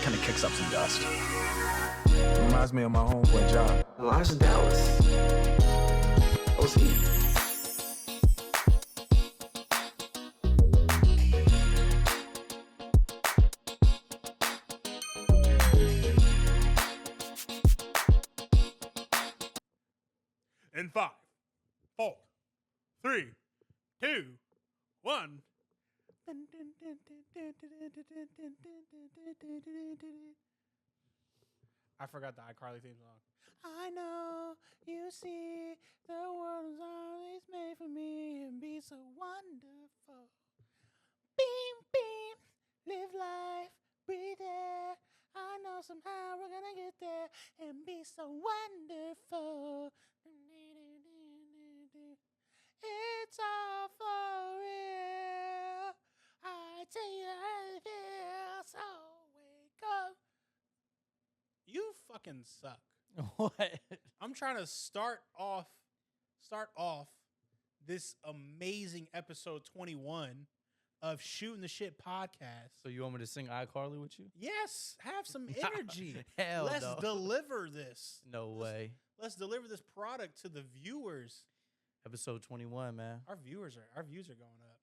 kind of kicks up some dust. Reminds me of my homeboy job. Well, I was in Dallas. OC. In 5, 4, 3, 2, 1. I forgot the iCarly theme song. I know you see the world is always made for me and be so wonderful. Beam, beam, live life, breathe air. I know somehow we're gonna get there and be so wonderful. It's all for real. I tell you how it feels. So wake up. You fucking suck. What? I'm trying to start off this amazing episode 21 of Shootin The Shxt podcast. So you want me to sing iCarly with you? Yes, have some energy. Hell Let's no. deliver this. No way. Let's deliver this product to the viewers. Episode 21, man. Our views are going up.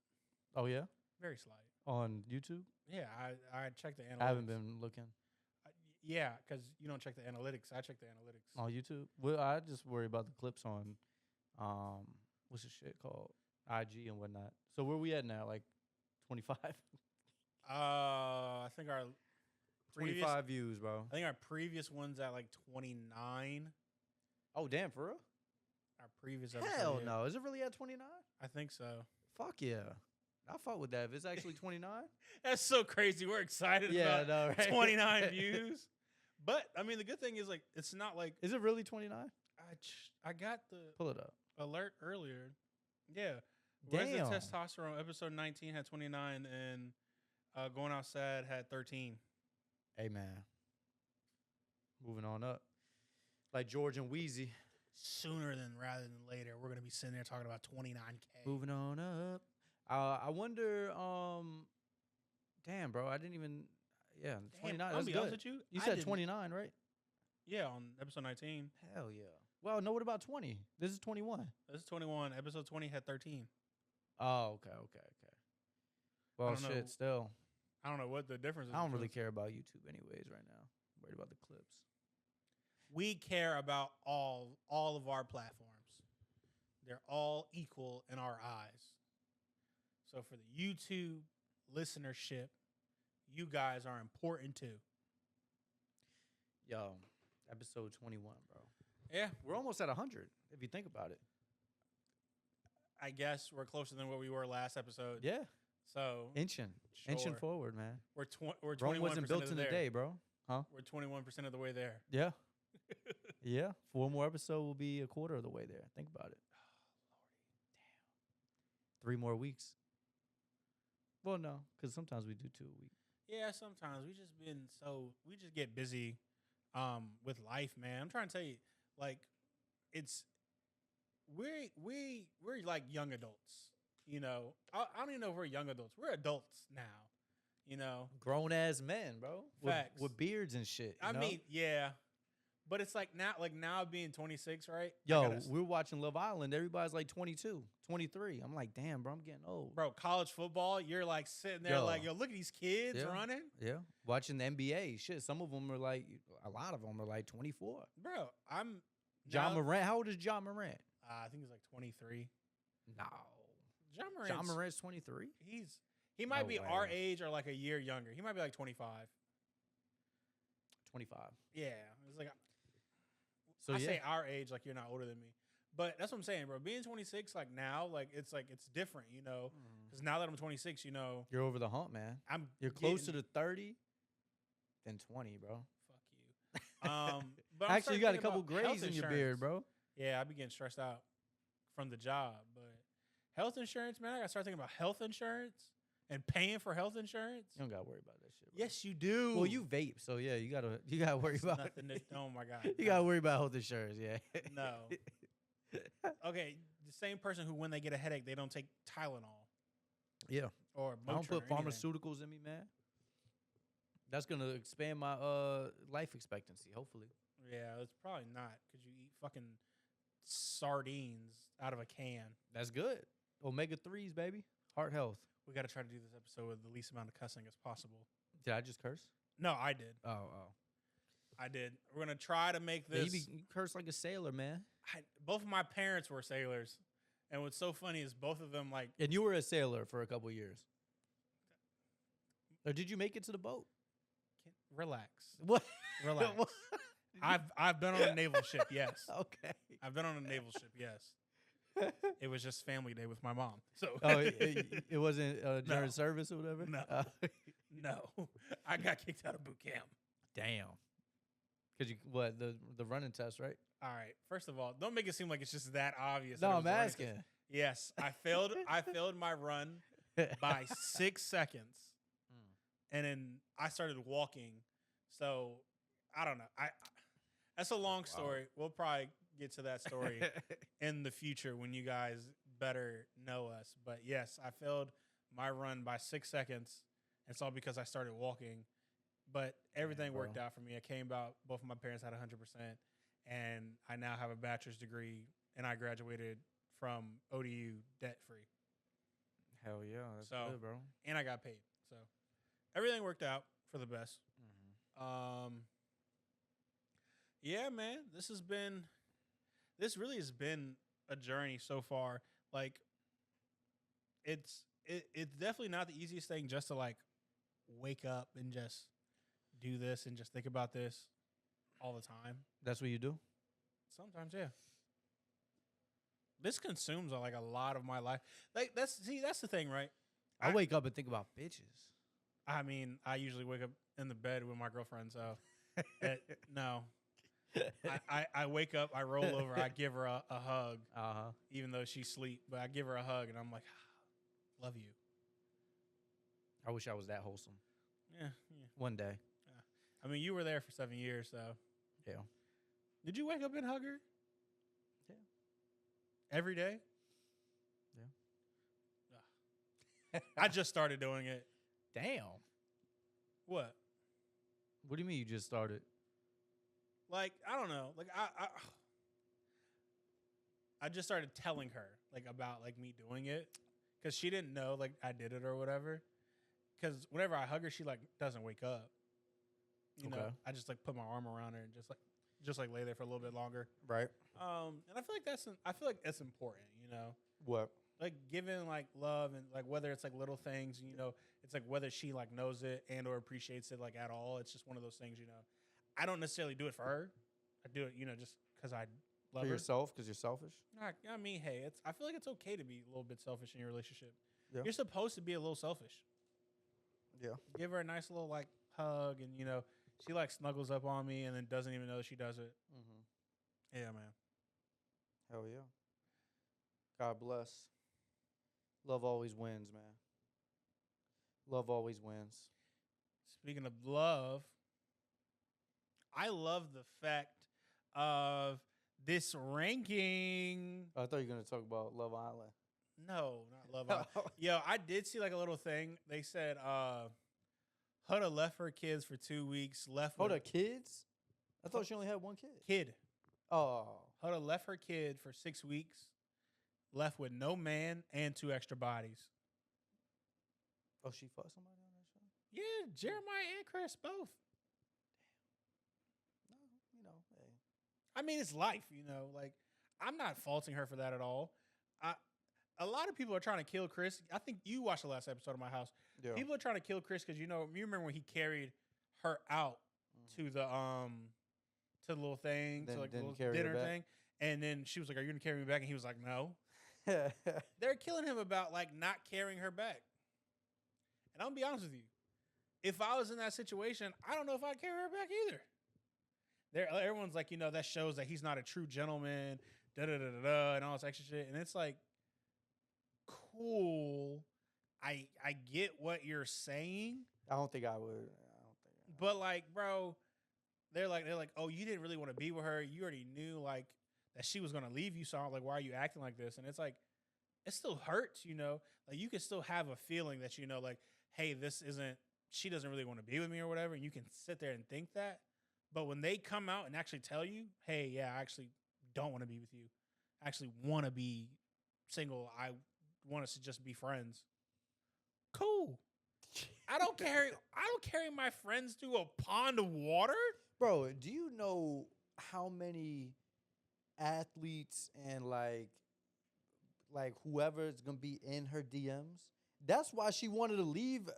Oh, yeah? Very slight. On YouTube? Yeah, I checked the analytics. I haven't been looking. Yeah, because you don't check the analytics. I check the analytics. On YouTube? Well, I just worry about the clips on, what's the shit called? IG and whatnot. So where we at now? Like 25? I think our 25 views, bro. I think our previous one's at like 29. Oh, damn, for real? Our previous episode. Hell yeah. no. Is it really at 29? I think so. Fuck yeah. I fuck with that. If it's actually 29? That's so crazy. We're excited Yeah, about I know, right? 29 views. But, I mean, the good thing is, like, it's not like... Is it really 29? I got the Pull it up. alert earlier. Yeah. Damn. Where's the Testosterone? Episode 19 had 29, and Going Outside had 13. Hey, man. Moving on up. Like George and Wheezy. Sooner than rather than later, we're going to be sitting there talking about 29K. Moving on up. I wonder, damn, bro, I didn't even, yeah, 29, I'll that's be good. honest with you. You I said didn't- 29, right? Yeah, on episode 19. Hell yeah. Well, no, what about 20? This is 21. This is 21. Episode 20 had 13. Oh, okay. Well, don't know. shit, still. I don't know what the difference is. I don't really because care about YouTube anyways right now. I'm worried about the clips. We care about all of our platforms. They're all equal in our eyes. So for the YouTube listenership, you guys are important too. Yo, episode 21, bro. Yeah, We're almost at 100, if you think about it. I guess we're closer than what we were last episode. Yeah. So Inching sure. forward, man. We're 21% Rome wasn't built in a day, bro. Huh? We're 21% of the way there. Yeah. Yeah. 4 more episodes will be a quarter of the way there. Think about it. Damn. 3 more weeks. Well, no, because sometimes we do 2 a week. Yeah, sometimes we just get busy with life, man. I'm trying to tell you, like, we're like young adults, you know. I don't even know if we're young adults. We're adults now, you know. Grown ass men, bro. Facts. With beards and shit. I know? mean, yeah. But it's like now being 26, right? Yo, we're watching Love Island. Everybody's like 22, 23. I'm like, damn, bro, I'm getting old. Bro, college football, you're like sitting there like, yo, look at these kids running. Yeah. Watching the NBA. Shit, some of them are like, a lot of them are like 24. Bro, I'm John now- Morant. How old is John Morant? I think he's like 23. No. John Morant's 23? He might No be way. our age or like a year younger. He might be like 25. 25. Yeah. It's like So I yeah. say our age like you're not older than me. But that's what I'm saying, bro. Being 26 like now, like it's different, you know. Because now that I'm 26, you know, You're over the hump, man. you're Closer to 30 than 20, bro. fuck you. But I'm Actually, starting you got a thinking couple about health grays in your insurance. beard, bro. Yeah, I be getting stressed out from the job. But health insurance, man, I gotta start thinking about health insurance and paying for health insurance. You don't got to worry about that shit, bro. Yes, you do. Well, you vape, so yeah, you gotta worry It's about nothing to, oh my god. You gotta worry about health insurance, yeah. No. Okay, the same person who when they get a headache, they don't take Tylenol Yeah. or I don't Motrin put or anything. pharmaceuticals in me, man. That's gonna expand my life expectancy. Hopefully, Yeah, it's probably not because you eat fucking sardines out of a can. that's good. Omega 3s, baby. Heart health. We got to try to do this episode with the least amount of cussing as possible. Did I just curse? No, I did. Oh. I did. We're gonna try to make Yeah, this. you curse like a sailor, man. Both of my parents were sailors, and what's so funny is both of them like. And you were a sailor for a couple of years. Or did you make it to the boat? Relax. What? Relax. What? I've been on a naval ship. Yes. Okay. I've been on a naval ship. Yes. It was just family day with my mom. So. Oh, it wasn't during service or whatever. No. No. I got kicked out of boot camp. Damn. Because the running test, right? All right. First of all, don't make it seem like it's just that obvious. No, that it I'm was a running asking. test. Yes, I failed. I failed my run by 6 seconds, and then I started walking. So I don't know. That's a long story. We'll probably get to that story in the future when you guys better know us. But yes, I failed my run by 6 seconds. It's all because I started walking. But everything worked out for me. I came out. Both of my parents had 100%, and I now have a bachelor's degree, and I graduated from ODU debt free. Hell yeah, that's So- good, bro. And I got paid. So everything worked out for the best. Yeah, man, this really has been a journey so far. Like, it's definitely not the easiest thing just to like wake up and just do this and just think about this all the time. That's what you do? Sometimes, yeah. This consumes like a lot of my life. Like that's the thing, right? I wake up and think about bitches. I mean, I usually wake up in the bed with my girlfriend, so no. I wake up, I roll over, I give her a hug, even though she's asleep. But I give her a hug, and I'm like, love you. I wish I was that wholesome. Yeah. One day. I mean, you were there for 7 years, so. Yeah. Did you wake up and hug her? Yeah. Every day? Yeah. I just started doing it. Damn. What? What do you mean you just started? Like, I don't know. Like, I just started telling her, like, about, like, me doing it. Because she didn't know, like, I did it or whatever. Because whenever I hug her, she, like, doesn't wake up. You know? I just, like, put my arm around her and just lay there for a little bit longer. Right. And I feel like that's important, you know? What? Like, giving, like, love and, like, whether it's, like, little things, you know, it's, like, whether she, like, knows it and or appreciates it, like, at all. It's just one of those things, you know. I don't necessarily do it for her. I do it, you know, just because I love For her. yourself, because you're selfish? I mean, hey, I feel like it's okay to be a little bit selfish in your relationship. Yeah. You're supposed to be a little selfish. Yeah. Give her a nice little, like, hug, and, you know, she, like, snuggles up on me and then doesn't even know she does it. Mm-hmm. Yeah, man. Hell yeah. God bless. Love always wins, man. Love always wins. Speaking of love, I love the fact of this ranking. I thought you were going to talk about Love Island. No, not Love Island. Yo, I did see like a little thing. They said Huda left her kids for 2 weeks. Hold up, kids? I thought she only had one kid. Kid. Oh. Huda left her kid for 6 weeks, left with no man and 2 extra bodies. Oh, she fucked somebody on that show? Yeah, Jeremiah and Chris both. No, you know, hey. I mean, it's life, you know. Like, I'm not faulting her for that at all. A lot of people are trying to kill Chris. I think you watched the last episode of My House. Yeah. People are trying to kill Chris because you remember when he carried her out to the little thing, Then to like the didn't little carry her dinner back? thing, and then she was like, "Are you gonna carry me back?" And he was like, "No." They're killing him about like not carrying her back. And I'm gonna be honest with you, if I was in that situation, I don't know if I'd carry her back either. Everyone's like, that shows that he's not a true gentleman, and all this extra shit. And it's like, cool. I get what you're saying. I don't think I would. But like, bro, they're like, oh, you didn't really want to be with her. You already knew like that she was gonna leave you. So I'm like, why are you acting like this? And it's like, it still hurts, Like you can still have a feeling that like, hey, this isn't she doesn't really want to be with me or whatever. And you can sit there and think that. But when they come out and actually tell you, hey, yeah, I actually don't want to be with you. I actually want to be single. I want us to just be friends. Cool. I don't carry my friends to a pond of water. Bro, do you know how many athletes and like whoever is gonna be in her DMs? That's why she wanted to leave.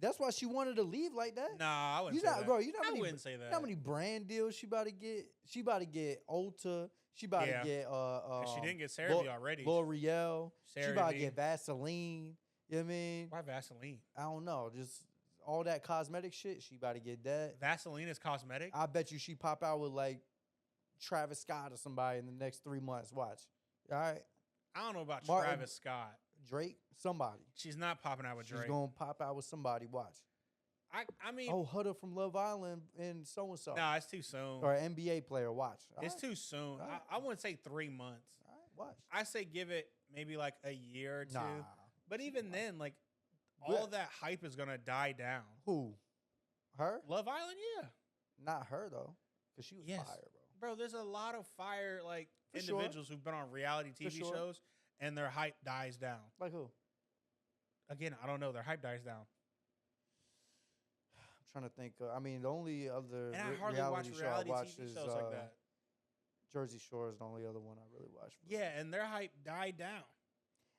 That's why she wanted to leave like that. Nah, I wouldn't say that. Bro, you know how I many, wouldn't say that. You know how many brand deals she about to get? She about to get Ulta. She about to get And she didn't get CeraVe already. L'Oreal. She CeraVe. about to get Vaseline. You know what I mean? Why Vaseline? I don't know. Just all that cosmetic shit. She about to get that. Vaseline is cosmetic? I bet you she pop out with like Travis Scott or somebody in the next 3 months. Watch. All right. I don't know about Martin, Travis Scott. Drake, somebody. She's not popping out with Drake. She's gonna pop out with somebody. Watch. I mean, Oh, Huda from Love Island and so and so. nah, it's too soon. Or an NBA player. Watch. All It's right. too soon. Right. I wouldn't say 3 months. All right. Watch. I say give it maybe like a year or two. Nah. But even then, like Yeah. all that hype is gonna die down. Who? Her? Love Island, yeah. Not her though, because she was Yes. fire, bro. Bro, there's a lot of fire like For sure. individuals who've been on reality TV sure. shows and their hype dies down. Like who? Again, I don't know. Their hype dies down. I'm trying to think. I mean, the only other And I hardly watch reality show reality I watch TV is shows like that. Jersey Shore is the only other one I really watch. Yeah, and their hype died down.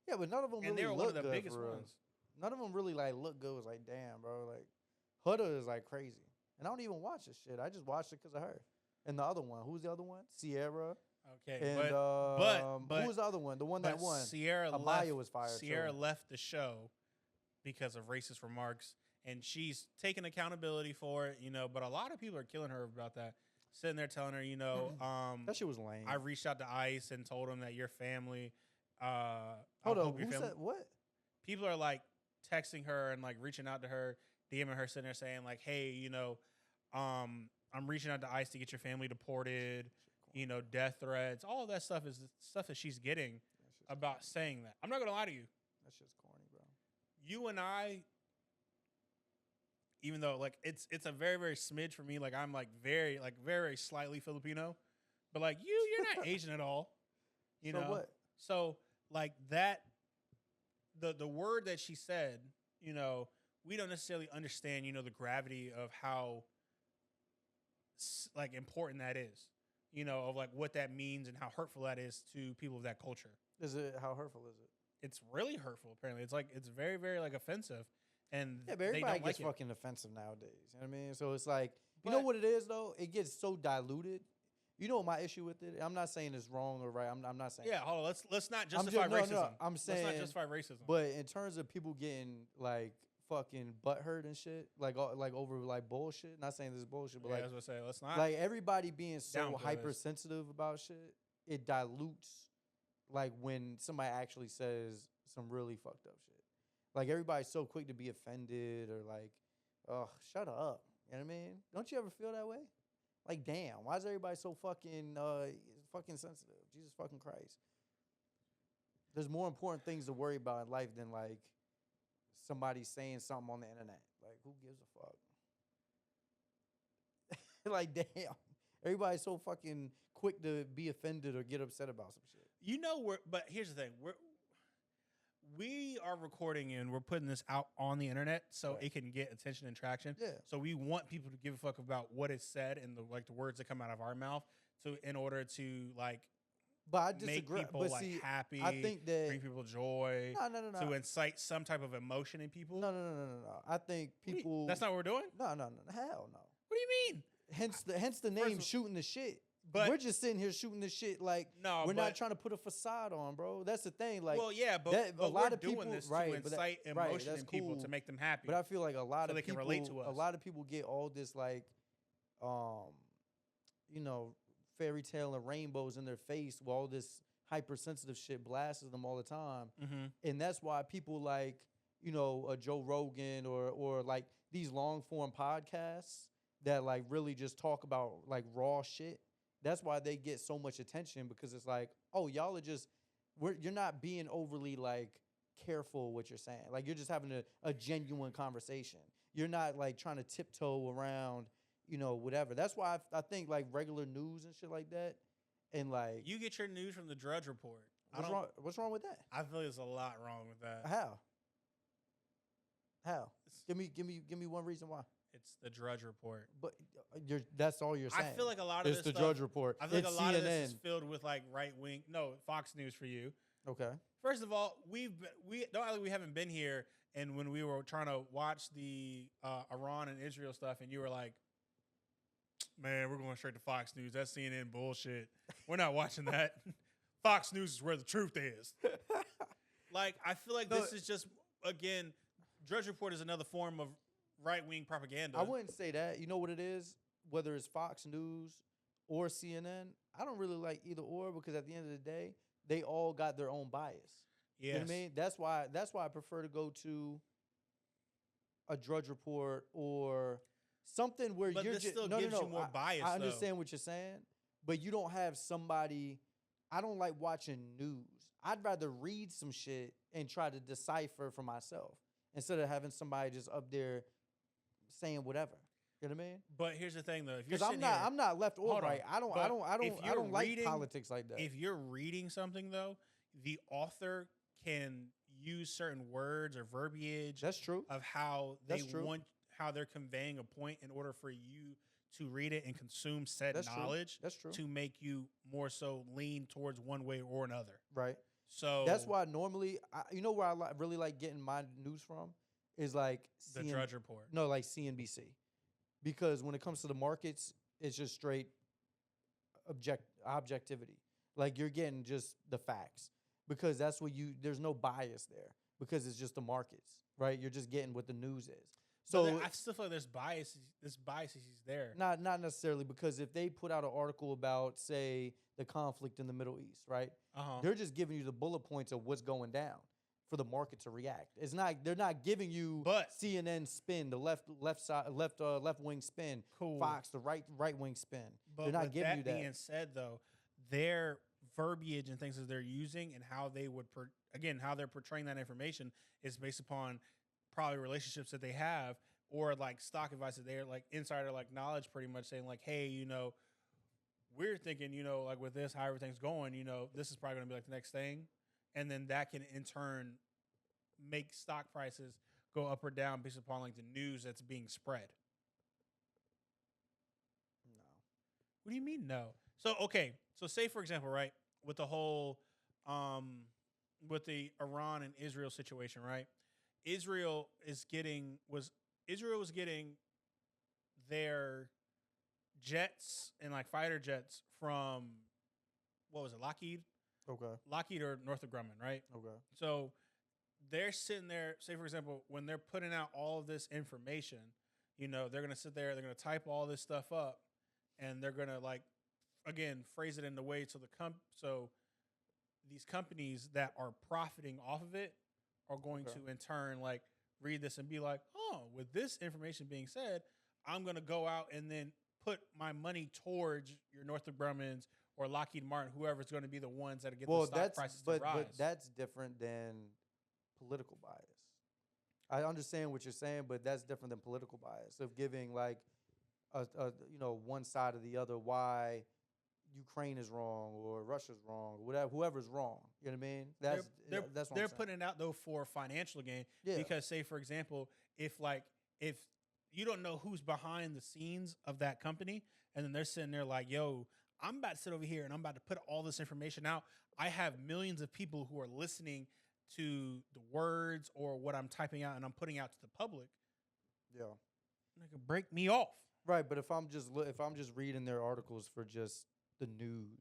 Yeah, but none of them And really they were look one of the good biggest for real. ones. None of them really like look good. It's like, damn, bro. Like, Huda is like crazy, and I don't even watch this shit. I just watched it because of her. And the other one, who's the other one? Sierra. Okay, And but who was the other one? The one that won. Sierra Amaya was fired. Sierra too. left the show because of racist remarks, and she's taking accountability for it. But a lot of people are killing her about that. Sitting there telling her, That shit was lame. I reached out to ICE and told them that your family. Hold I on. hope your Who family- said what? People are like texting her and like reaching out to her, DMing her, sitting there saying like, "Hey, I'm reaching out to ICE to get your family deported." Death threats. All of that stuff is stuff that she's getting about saying that. I'm not gonna lie to you. That shit's corny, bro. You and I, even though like it's a very very smidge for me. Like I'm like very very slightly Filipino, but like you're not Asian at all. You So know what? So like that. The word that she said, we don't necessarily understand, the gravity of how like important that is, of like what that means and how hurtful that is to people of that culture. Is it how hurtful is it? It's really hurtful. Apparently, it's very very like offensive, and Yeah, but they everybody don't gets like it. fucking offensive nowadays. You know what I mean? So it's like, you know But- what it is though? It gets so diluted. You know what my issue with it? I'm not saying it's wrong or right. I'm not saying. Yeah, hold on. Let's not I'm justify just- racism. no, I'm saying, let's not justify racism. But in terms of people getting like fucking butthurt and shit, like over like bullshit. Not saying this is bullshit, but yeah, like as I say, let's not. like everybody being so downplay this. hypersensitive about shit, it dilutes like when somebody actually says some really fucked up shit. Like everybody's so quick to be offended or like, oh, shut up. You know what I mean? Don't you ever feel that way? Like, damn, why is everybody so fucking sensitive? Jesus fucking Christ. There's more important things to worry about in life than like somebody saying something on the internet. Like, who gives a fuck? Like, damn. Everybody's so fucking quick to be offended or get upset about some shit. But here's the thing: we are recording and we're putting this out on the internet so Right. it can get attention and traction. Yeah. So we want people to give a fuck about what is said and the words that come out of our mouth, in order to like But I make disagree. people But like see, happy, I think that bring people joy, no. to incite some type of emotion in people. No. I think What do you- people. That's not what we're doing. No. Hell no. What do you mean? Hence the name shooting the shit. But- we're just sitting here shooting the shit like No, we're not but- trying to put a facade on, bro. That's the thing. Like, Well, yeah, but, that- but a lot we're of doing people- this right, to but that- incite right, emotion that's in people cool. to make them happy. but I feel like a lot So of they can people, relate to a us. lot of people get all this like, fairy tale and rainbows in their face while all this hypersensitive shit blasts them all the time. Mm-hmm. And that's why people like, a Joe Rogan or like these long form podcasts that like really just talk about like raw shit. That's why they get so much attention because it's like, oh, y'all are just, you're not being overly like careful what you're saying. Like you're just having a genuine conversation. You're not like trying to tiptoe around, whatever. That's why I think like regular news and shit like that, and like You get your news from the Drudge Report. what's wrong with that? I feel there's a lot wrong with that. How? Give me one reason why. It's the Drudge Report. But that's all you're saying. I feel like a lot of it's this the stuff, Drudge Report. I feel like It's a lot of this CNN. is filled with like right wing. No, Fox News for you. Okay. First of all, we haven't been here, and when we were trying to watch the Iran and Israel stuff, and you were like, "Man, we're going straight to Fox News. That's CNN bullshit. We're not watching that. Fox News is where the truth is." Like, I feel like this is just again, Drudge Report is another form of right wing propaganda. I wouldn't say that. You know what it is? Whether it's Fox News or CNN, I don't really like either or because at the end of the day, they all got their own bias. Yes. You know what I mean? That's why I prefer to go to a Drudge Report or something where But you're this just still gives you more bias, I understand what you're saying, but you don't have somebody. I don't like watching news. I'd rather read some shit and try to decipher for myself instead of having somebody just up there saying whatever. You know what I mean? But here's the thing, though. If you're Because I'm not left or Hold on. right. I But if don't like reading- politics like that. If you're reading something, though, the author can use certain words or verbiage That's true. of how they That's true. want, how they're conveying a point in order for you to read it and consume said That's true. knowledge That's true. to make you more so lean towards one way or another. Right. So That's why normally, where I really like getting my news from is like the Drudge Report. No, like CNBC, because when it comes to the markets, it's just straight objectivity. Like you're getting just the facts because that's what there's no bias there because it's just the markets, right? You're just getting what the news is. So I still feel like there's bias. This bias is there. not necessarily because if they put out an article about, say, the conflict in the Middle East, right? They're just giving you the bullet points of what's going down for the market to react. It's not they're not giving you CNN spin, the left wing spin, Cool. Fox the right wing spin. But they're not with giving you that. being said, though, their verbiage and things that they're using and how they would how they're portraying that information is based upon probably relationships that they have or like stock advice that they're like insider like knowledge, pretty much saying like, hey, we're thinking, like with this, how everything's going, this is probably going to be like the next thing. And then that can in turn make stock prices go up or down based upon like the news that's being spread. No. What do you mean no? So, okay. So say, for example, right, with the whole, with the Iran and Israel situation, right? Israel was getting their jets and like fighter jets from, what was it, Lockheed? Okay. Lockheed or Northrop Grumman, right? Okay. So they're sitting there, say, for example, when they're putting out all of this information, they're going to sit there, they're going to type all this stuff up, and they're going to, like, again, phrase it in the way so these companies that are profiting off of it are going to, in turn, like, read this and be like, oh, with this information being said, I'm going to go out and then put my money towards your Northrop Grummans or Lockheed Martin, whoever's going to be the ones that get the stock prices to rise. But that's different than political bias. I understand what you're saying, but that's different than political bias of giving like one side or the other why Ukraine is wrong or Russia's wrong or whatever, whoever's wrong. You know what I mean? That's what they're I'm saying. putting it out though for financial gain. Yeah. Because say for example, if you don't know who's behind the scenes of that company, and then they're sitting there like, yo, I'm about to sit over here and I'm about to put all this information out. I have millions of people who are listening to the words or what I'm typing out and I'm putting out to the public. Yeah. They could break me off. Right, but if I'm just reading their articles for just the news,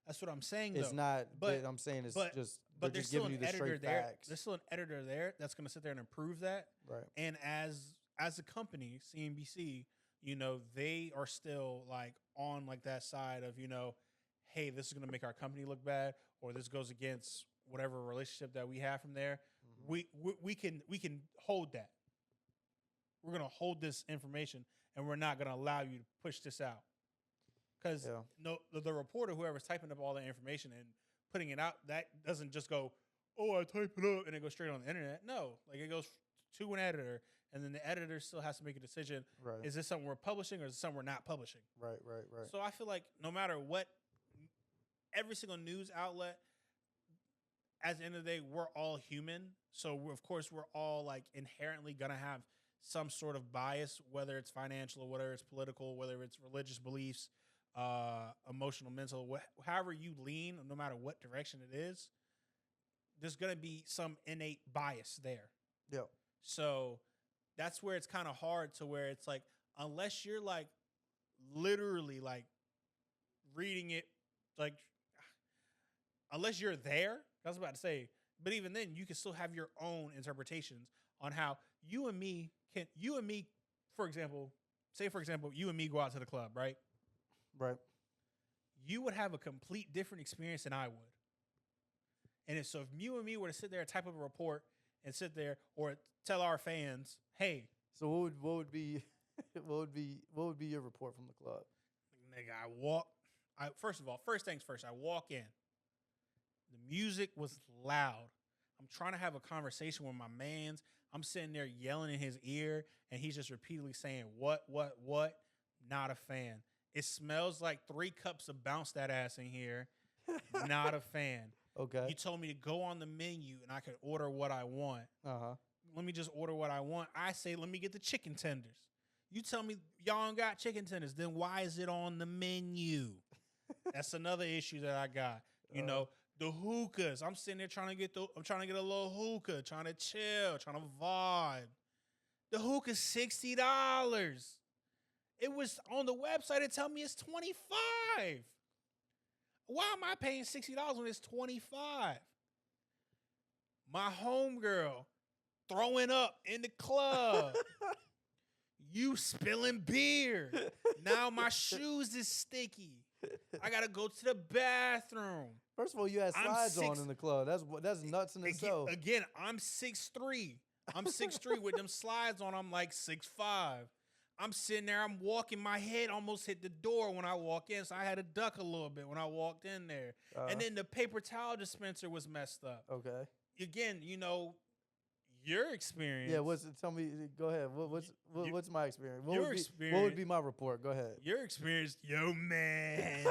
that's what I'm saying. It's though. not. But I'm saying it's just. But They're just still giving you an the editor straight there. facts. There's still an editor there that's going to sit there and improve that. Right. And as a company, CNBC, they are still like on like that side of hey, this is going to make our company look bad, or this goes against whatever relationship that we have from there. Mm-hmm. We can hold that. We're going to hold this information, and we're not going to allow you to push this out. Because the reporter, whoever's typing up all the information and putting it out, that doesn't just go, oh, I type it up and it goes straight on the internet. No, like it goes to an editor, and then the editor still has to make a decision. Right. Is this something we're publishing or is this something we're not publishing? Right. So I feel like no matter what, every single news outlet, at the end of the day, we're all human. So of course we're all like inherently gonna have some sort of bias, whether it's financial or whether it's political, whether it's religious beliefs, emotional, mental, however you lean, no matter what direction it is, there's gonna be some innate bias there. Yep. So that's where it's kind of hard to where it's like, unless you're like literally like reading it, like unless you're there, I was about to say, but even then you can still have your own interpretations on how you and me, for example, you and me go out to the club, right? Right. You would have a complete different experience than I would. And so if you and me were to sit there and type up a report and sit there or tell our fans, hey. So what would be your report from the club? Nigga, first things first, I walk in. The music was loud. I'm trying to have a conversation with my mans. I'm sitting there yelling in his ear, and he's just repeatedly saying, what? Not a fan. It smells like 3 cups of bounce that ass in here. Not a fan. Okay. You told me to go on the menu, and I could order what I want. Uh-huh. Let me just order what I want. I say, let me get the chicken tenders. You tell me y'all don't got chicken tenders, then why is it on the menu? That's another issue that I got. You know, the hookahs. I'm sitting there trying to get a little hookah, trying to chill, trying to vibe. The hookah's $60. It was on the website. It tell me it's $25. Why am I paying $60 when it's $25? My homegirl throwing up in the club. You spilling beer. Now my shoes is sticky. I gotta go to the bathroom. First of all, you had slides on in the club. That's nuts in itself. Again, I'm 6'3". I'm 6'3" with them slides on. I'm like 6'5". I'm sitting there. I'm walking. My head almost hit the door when I walk in, so I had to duck a little bit when I walked in there. And then the paper towel dispenser was messed up. Okay. Again, you know, your experience. Yeah. Tell me. Go ahead. What's my experience? Experience. What would be my report? Go ahead. Your experience, yo man,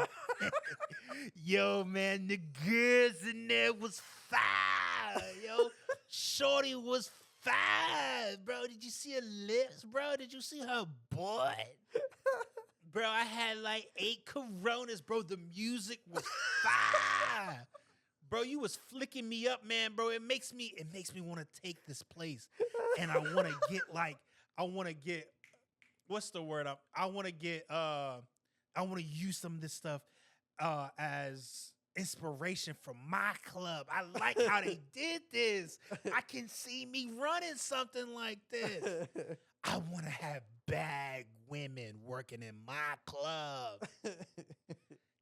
yo man, the girls in there was fire, yo. Shorty was fire, bro. Did you see her lips, bro? Did you see her butt? Bro, I had like 8 Coronas, bro. The music was fire. Bro, you was flicking me up, man, bro. It makes me want to take this place. And I want to get, what's the word? I want to use some of this stuff as inspiration for my club. I like how they did this. I can see me running something like this. I want to have bag women working in my club.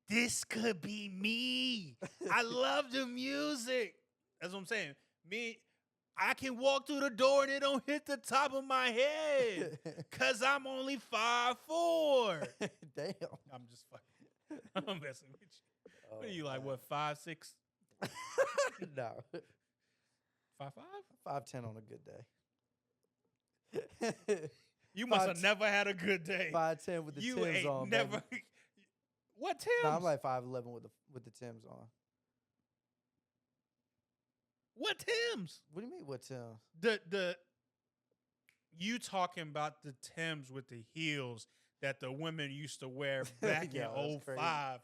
This could be me. I love the music. That's what I'm saying. I can walk through the door and it don't hit the top of my head because I'm only 5'4". Damn. I'm just fucking. I'm messing with you. What are you like? What, 5'6"? No. 5'5"? 5'10" on a good day. You must have never had a good day. 5'10" with the you Timbs ain't on. Never. Baby. What Timbs? No, I'm like 5'11" with the Timbs on. What Timbs? What do you mean? What Timbs? The you talking about the Timbs with the heels that the women used to wear back in 05.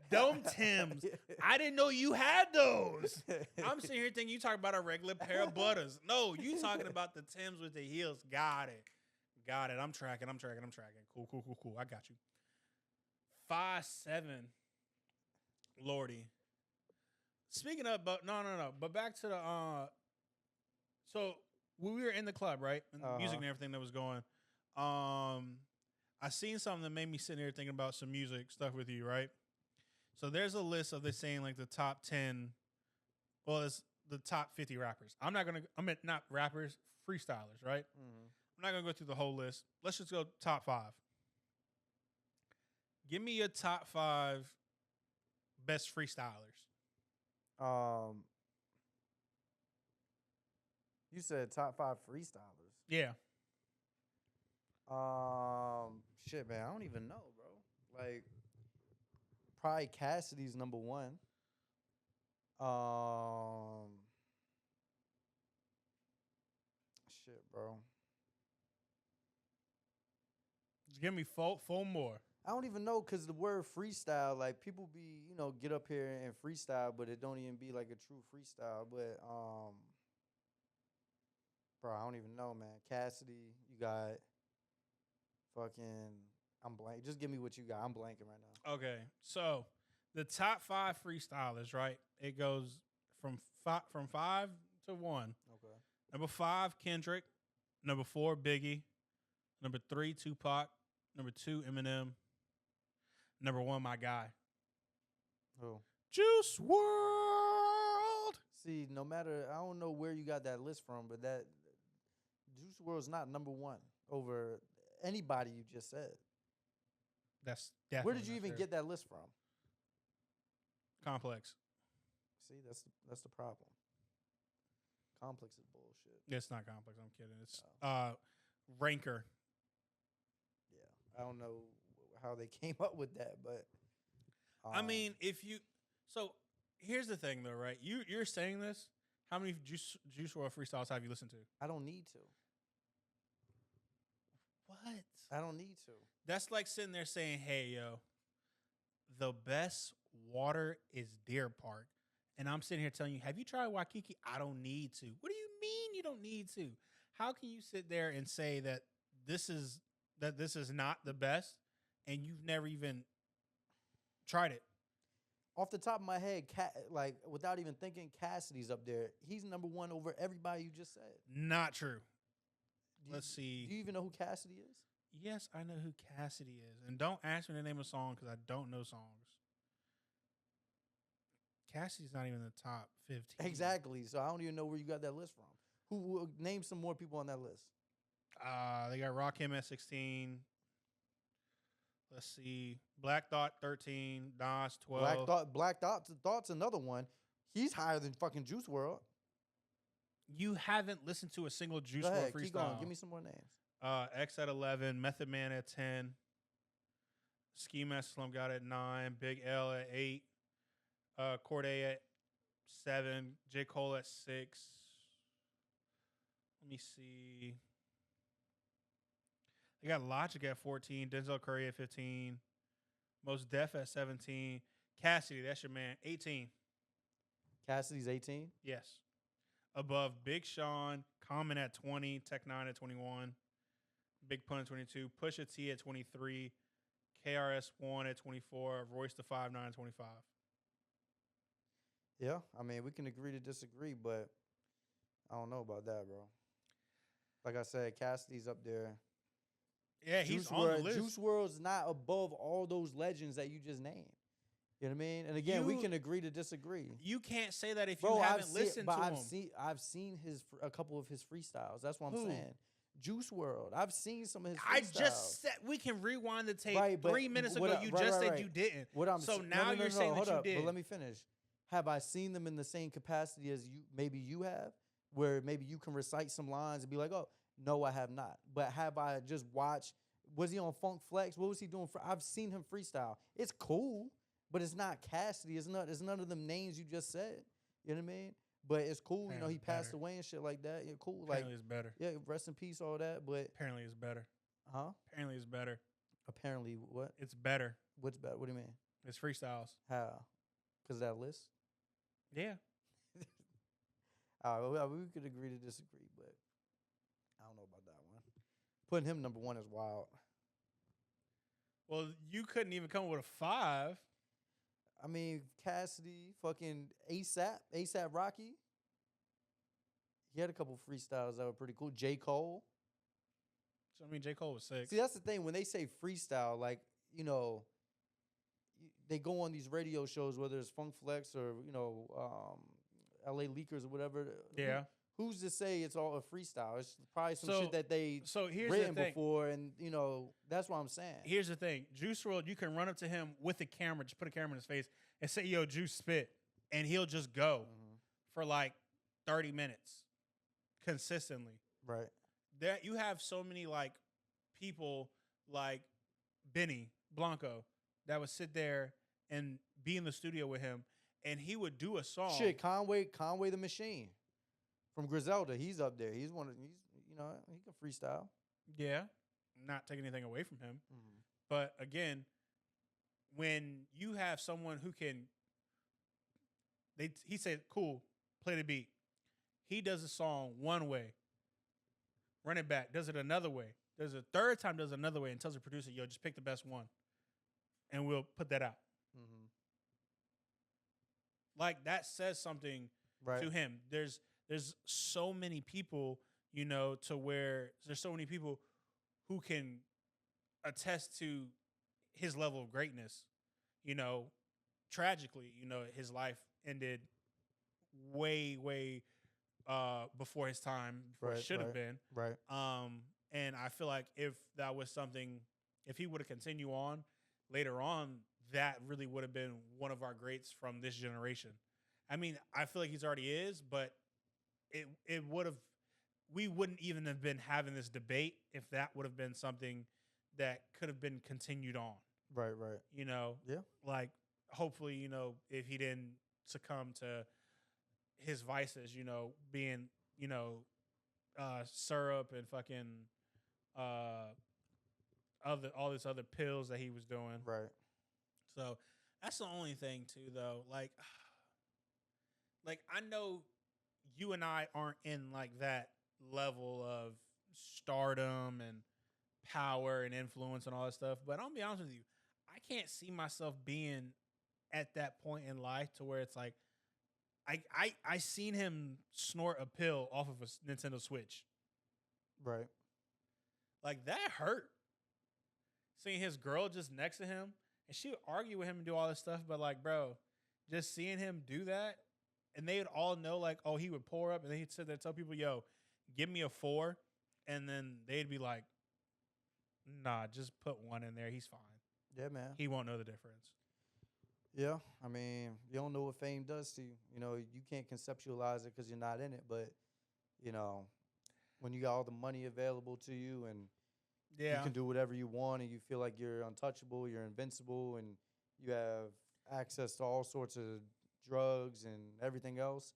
Them Timbs. I didn't know you had those. I'm sitting here thinking you talking about a regular pair of butters. No, you talking about the Timbs with the heels. Got it. I'm tracking. Cool. I got you. 5'7", Lordy. Speaking of, but no. But back to the so when we were in the club, right? And the music and everything that was going. I seen something that made me sit here thinking about some music stuff with you, right? So there's a list of this saying like the top 10. Well, it's the top 50 rappers. Not rappers, freestylers, right? Mm-hmm. I'm not gonna go through the whole list. Let's just go top 5. Give me your top 5 best freestylers. You said top 5 freestylers. Yeah. Shit, man, I don't even know, bro. Like, probably Cassidy's number one. Shit, bro. Just give me four more. I don't even know because the word freestyle, like people be, get up here and freestyle, but it don't even be like a true freestyle. But bro, I don't even know, man. Cassidy, you got fucking. I'm blank. Just give me what you got. I'm blanking right now. Okay, so the top 5 freestylers, right? It goes from 5 to 1. Okay. Number 5, Kendrick. Number 4, Biggie. Number 3, Tupac. Number 2, Eminem. Number 1, my guy, Who? Juice World. See, no matter, I don't know where you got that list from, but that Juice WRLD's not number 1 over anybody you just said. That's definitely. Where did you even get that list from? Complex. See, that's the problem. Complex is bullshit. It's not Complex. I'm kidding. It's Ranker. Yeah, I don't know how they came up with that, but I mean, so here's the thing, though, right? You're saying this. How many Juice WRLD freestyles have you listened to? I don't need to. What? I don't need to. That's like sitting there saying, "Hey, yo, the best water is Deer Park," and I'm sitting here telling you, "Have you tried Waikiki?" I don't need to. What do you mean you don't need to? How can you sit there and say that this is not the best, and you've never even tried it? Off the top of my head, like without even thinking, Cassidy's up there. He's number 1 over everybody you just said. Not true. Let's see. Do you even know who Cassidy is? Yes, I know who Cassidy is. And don't ask me to name a song because I don't know songs. Cassidy's not even in the top 15. Exactly. So I don't even know where you got that list from. Who name some more people on that list? They got Rakim at 16. Let's see. Black Thought 13. Nas 12. Black Thought's another one. He's higher than fucking Juice WRLD. You haven't listened to a single Juice Go WRLD ahead, freestyle. keep going. Give me some more names. X at 11. Method Man at 10. Ski Mask Slump God at 9. Big L at 8. Cordae at 7. J. Cole at 6. Let me see. They got Logic at 14. Denzel Curry at 15. Most Def at 17. Cassidy, that's your man, 18. Cassidy's 18? Yes. Above Big Sean, Common at 20. Tech 9 at 21. Big Pun at 22. Pusha T at 23. KRS-One at 24. Royce the 5'9" at 25. Yeah, I mean, we can agree to disagree, but I don't know about that, bro. Like I said, Cassidy's up there. Yeah, he's on the list. Juice WRLD's not above all those legends that you just named. You know what I mean? And again, we can agree to disagree. You can't say that if you haven't listened to him. I've seen a couple of his freestyles. That's what I'm saying. Juice WRLD. I've seen some of his freestyles. I just said we can rewind the tape. Right, 3 minutes ago, you just said you didn't. So now you're saying that you did. But let me finish. Have I seen them in the same capacity as you? Maybe you have, where maybe you can recite some lines and be like, "Oh, no, I have not." But have I just watched? Was he on Funk Flex? What was he doing? I've seen him freestyle. It's cool, but it's not Cassidy. It's none of them names you just said. You know what I mean? But it's cool. Apparently he passed away and shit like that. Yeah, cool. Apparently it's better. Yeah, rest in peace, all that. But apparently it's better. Huh? Apparently it's better. Apparently what? It's better. What's better? What do you mean? It's freestyles. How? Because that list? Yeah. We could agree to disagree, but I don't know about that one. Putting him number 1 is wild. Well, you couldn't even come up with a 5. I mean, Cassidy, fucking ASAP Rocky. He had a couple freestyles that were pretty cool. J. Cole. So, I mean, J. Cole was 6. See, that's the thing. When they say freestyle, like, they go on these radio shows, whether it's Funk Flex or, LA Leakers or whatever. Yeah. Who's to say it's all a freestyle? It's probably some shit that they here's written the thing. before, and, that's what I'm saying. Here's the thing. Juice WRLD, you can run up to him with a camera, just put a camera in his face, and say, "Yo, Juice, spit." And he'll just go for like 30 minutes consistently. Right. You have so many like people like Benny Blanco that would sit there and be in the studio with him, and he would do a song. Shit, Conway the Machine from Griselda. He's up there. He's you know, he can freestyle. Yeah, not taking anything away from him. Mm-hmm. But again, when you have someone who can, he said, cool, play the beat. He does a song one way, run it back, does it another way. Does a third time, does it another way, and tells the producer, yo, just pick the best one, and we'll put that out. Mm-hmm. Like, that says something to him. There's so many people, you know, to where there's so many people who can attest to his level of greatness. You know, tragically, you know, his life ended way before his time, before it should have been. Right. And I feel like if that was something, if he would have continued on later on, that really would have been one of our greats from this generation. I mean, I feel like he's already is, but it would have, we wouldn't even have been having this debate if that would have been something that could have been continued on. Right. You know? Yeah. Like, hopefully, you know, if he didn't succumb to his vices, you know, being, you know, syrup and fucking all this other pills that he was doing. Right. So that's the only thing too, though. Like I know you and I aren't in like that level of stardom and power and influence and all that stuff, but I'll be honest with you, I can't see myself being at that point in life to where it's like I seen him snort a pill off of a Nintendo Switch. Right. Like, that hurt. Seeing his girl just next to him, and she would argue with him and do all this stuff, but like, bro, just seeing him do that, and they would all know, like, oh, he would pour up, and then he'd sit there and tell people, yo, give me a 4, and then they'd be like, nah, just put 1 in there. He's fine. Yeah, man. He won't know the difference. Yeah, I mean, you don't know what fame does to you. You know, you can't conceptualize it because you're not in it, but, you know, when you got all the money available to you and you can do whatever you want and you feel like you're untouchable, you're invincible, and you have access to all sorts of drugs and everything else,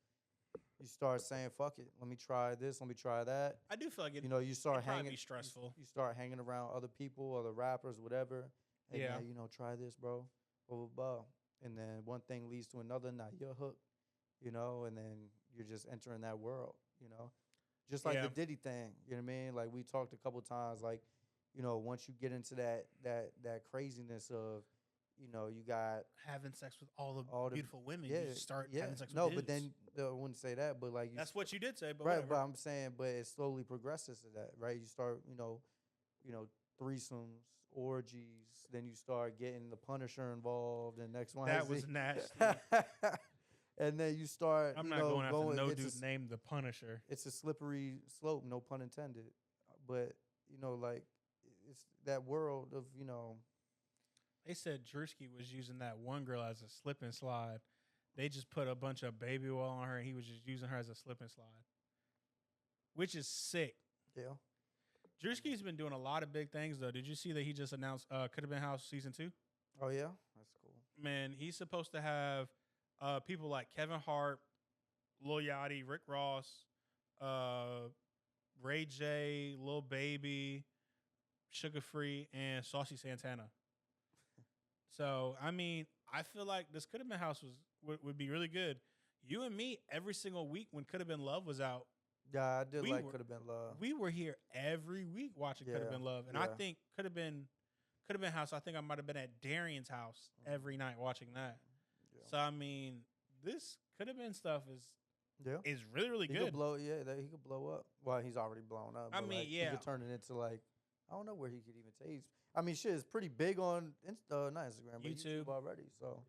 you start saying, fuck it, let me try this, let me try that. I do feel like it, you know, you start hanging, be stressful. You start hanging around other people, other rappers, whatever. Hey, yeah. man, you know, try this, bro, blah, blah, blah. And then one thing leads to another, now you're hooked, you know, and then you're just entering that world, you know. Just like the Diddy thing, you know what I mean? Like, we talked a couple times, like, you know, once you get into that craziness of, you know, you got having sex with all the beautiful women, you start having sex with no, dudes. but then I wouldn't say that, but like that's what you did say, but right, whatever. but I'm saying, but it slowly progresses to that, right? You start, you know, threesomes, orgies, then you start getting the Punisher involved, and next one that was nasty. And then you start. I'm not going after no dude named the Punisher. It's a slippery slope, no pun intended. But you know, like it's that world of, you know. They said Drewski was using that one girl as a slip and slide. They just put a bunch of baby oil on her, and he was just using her as a slip and slide, which is sick. Yeah. Drewski's been doing a lot of big things, though. Did you see that he just announced Could Have Been House Season 2? Oh, yeah? That's cool. Man, he's supposed to have people like Kevin Hart, Lil Yachty, Rick Ross, Ray J, Lil Baby, Sugar Free, and Saucy Santana. So, I mean, I feel like this Could Have Been House would be really good. You and me, every single week when Could Have Been Love was out. Yeah, I did like Could Have Been Love. We were here every week watching Could Have Been Love. And I think Could Have Been House, I think I might have been at Darian's house every night watching that. Yeah. So, I mean, this Could Have Been stuff is really, really good. He could blow up. Well, he's already blown up. I mean, He could turn it into, like, I don't know where he could even take. I mean, shit is pretty big on not Instagram, but YouTube already. So,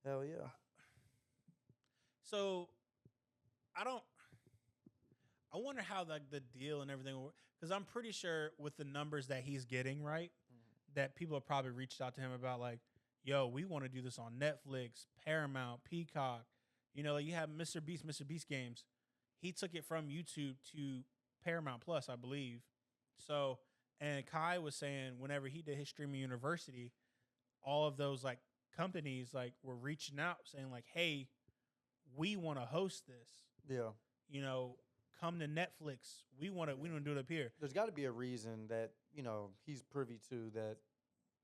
hell yeah. So, I wonder how like the deal and everything will work. Because I'm pretty sure with the numbers that he's getting, right, that people have probably reached out to him about like, yo, we want to do this on Netflix, Paramount, Peacock. You know, like you have Mr. Beast games. He took it from YouTube to Paramount Plus, I believe. So And Kai was saying whenever he did his streaming university, all of those like companies like were reaching out saying like, "Hey, we want to host this. Yeah. You know, come to Netflix. We want to do it up here." There's got to be a reason that he's privy to that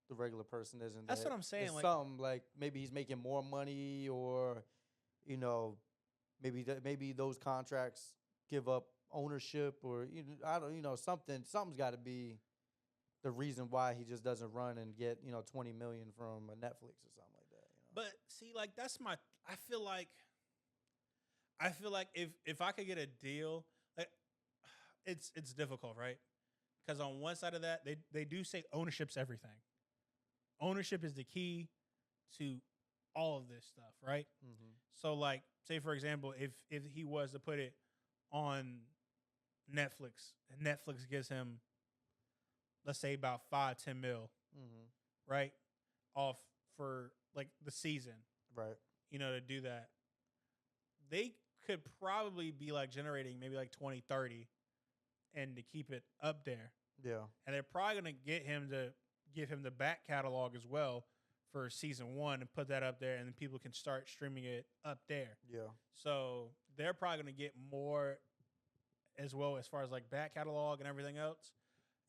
the regular person isn't. That's that what I'm saying. it's Like something like maybe he's making more money, or maybe those contracts give up ownership, or I don't something's got to be the reason why he just doesn't run and get 20 million from a Netflix or something like that. But see, like that's my. I feel like if I could get a deal, like it's difficult, right? Because on one side of that, they do say ownership's everything. Ownership is the key to all of this stuff, right? Mm-hmm. So, like, say for example, if he was to put it on Netflix, and Netflix gives him, let's say, about 5-10 mil, right, off for like the season, right? To do that, they could probably be like generating maybe like 20-30, and to keep it up there. Yeah. And they're probably going to get him to give him the back catalog as well for season 1 and put that up there, and then people can start streaming it up there. Yeah. So they're probably going to get more as well as far as like back catalog and everything else.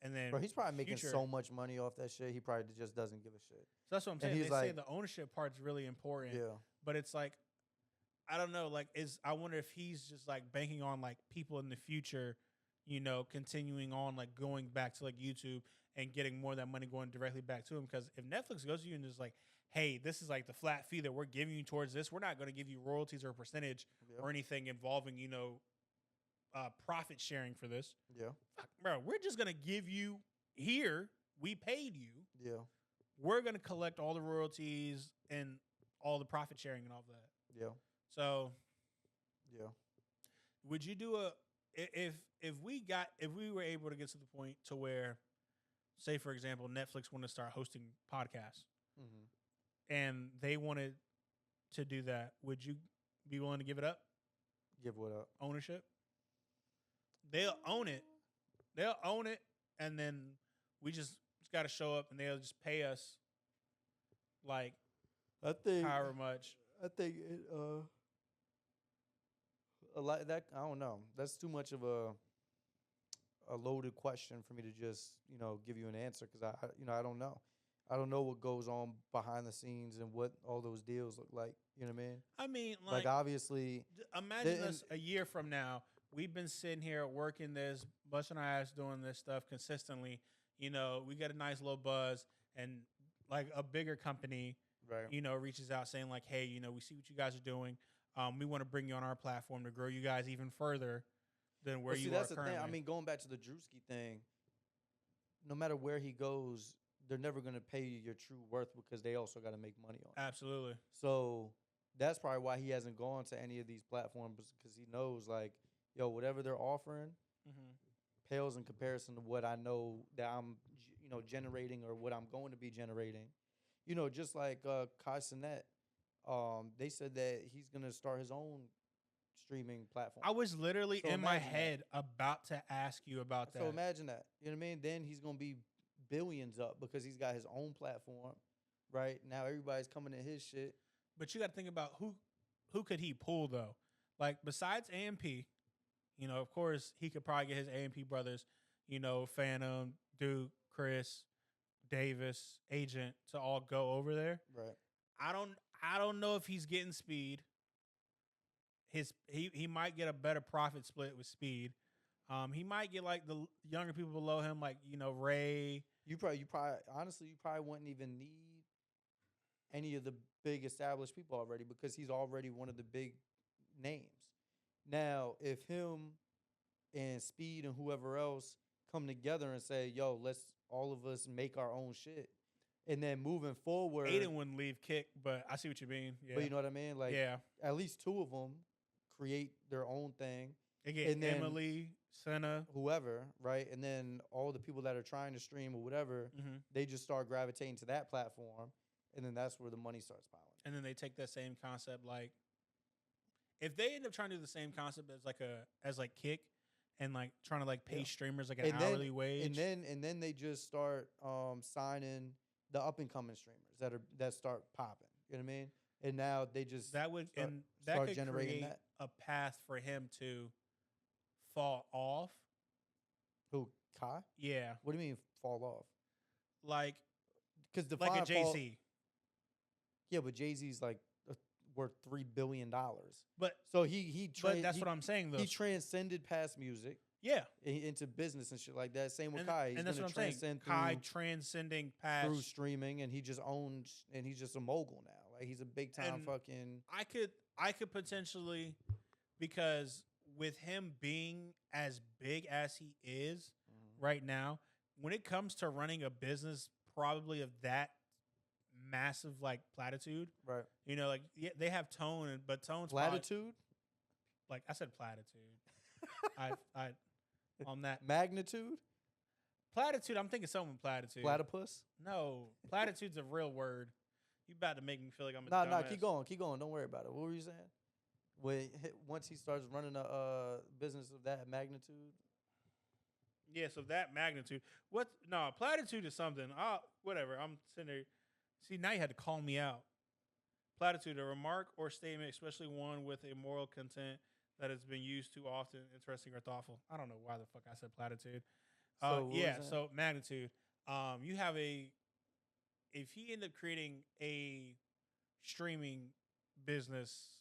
And then he's probably making so much money off that shit. He probably just doesn't give a shit. So that's what I'm saying. They say the ownership part's really important. Yeah. But it's like, I don't know. Like, I wonder if he's just like banking on like people in the future, continuing on like going back to like YouTube and getting more of that money going directly back to him. Because if Netflix goes to you and is like, "Hey, this is like the flat fee that we're giving you towards this. We're not going to give you royalties or a percentage or anything involving profit sharing for this." Yeah. Fuck, bro, we're just gonna give you here. We paid you. Yeah. We're gonna collect all the royalties and all the profit sharing and all that. Yeah. So, yeah. Would you do if we were able to get to the point to where, say for example, Netflix wanted to start hosting podcasts, and they wanted to do that, would you be willing to give it up? Give what up? Ownership. They'll own it. And then we just got to show up, and they'll just pay us like however much. I think it, a lot that I don't know. That's too much of a loaded question for me to just give you an answer, because I don't know. I don't know what goes on behind the scenes and what all those deals look like. You know what I mean? I mean, like obviously, imagine us a year from now. We've been sitting here working this, busting our ass doing this stuff consistently. We get a nice little buzz, and like a bigger company, right? Reaches out saying like, "Hey, we see what you guys are doing. We want to bring you on our platform to grow you guys even further than where you are currently." Thing. I mean, going back to the Drewski thing, no matter where he goes, they're never going to pay you your true worth, because they also got to make money on it. Absolutely. So that's probably why he hasn't gone to any of these platforms, because he knows like, yo, whatever they're offering pales in comparison to what I know that I'm, generating, or what I'm going to be generating. Just like Kai Cenat, they said that he's going to start his own streaming platform. I was literally in my head about to ask you about that. So imagine that. You know what I mean? Then he's going to be billions up because he's got his own platform, right? Now everybody's coming to his shit. But you got to think about who could he pull, though? Like, besides AMP, of course, he could probably get his AMP brothers, Phantom, Duke, Chris, Davis, Agent to all go over there. Right. I don't know if he's getting Speed. He might get a better profit split with Speed. He might get like the younger people below him, like Ray. You probably honestly wouldn't even need any of the big established people already, because he's already one of the big names. Now, if him and Speed and whoever else come together and say, "Yo, let's all of us make our own shit," and then moving forward, Aiden wouldn't leave Kick, but I see what you mean. Yeah. But you know what I mean? Like, yeah, at least two of them create their own thing. They get and then Emily, Senna, whoever, right? And then all the people that are trying to stream or whatever, they just start gravitating to that platform, and then that's where the money starts piling. And then they take that same concept, like if they end up trying to do the same concept as like Kick, and like trying to like pay Yeah. streamers like an hourly wage. And then they just start signing the up and coming streamers that start popping. You know what I mean? And now they just that would start, and that start could generating create that. a path for him to fall off. Who, Kai? Yeah, What do you mean fall off? like Because the like a Jay-Z. Yeah, but Jay-Z's like worth $3 billion. But So he but that's what I'm saying though. he transcended past music Yeah, into business and shit like that. Same with and, Kai. He's and that's what gonna I'm saying. transcend Kai transcending past. through streaming, and he just owns, and he's just a mogul now. Like he's a big time And fucking. I could potentially, because with him being as big as he is right now, when it comes to running a business, probably of that massive like platitude, Right. you know, like yeah, they have Tone, but Tone's Platitude, like I said, platitude. I on that magnitude, platitude, I'm thinking something with platitude. platypus. No, platitude's a real word. You about to make me feel like I'm a Nah, dumbass. keep going. Don't worry about it. What were you saying? Once he starts running a business of that magnitude. Yes, of that magnitude. What? No, platitude is something. Whatever. I'm sitting there. See, now you had to call me out. Platitude, a remark or statement, especially one with a moral content that has been used too often, interesting or thoughtful. I don't know why the fuck I said platitude. So what Yeah, was that? so magnitude. You have if he ended up creating a streaming business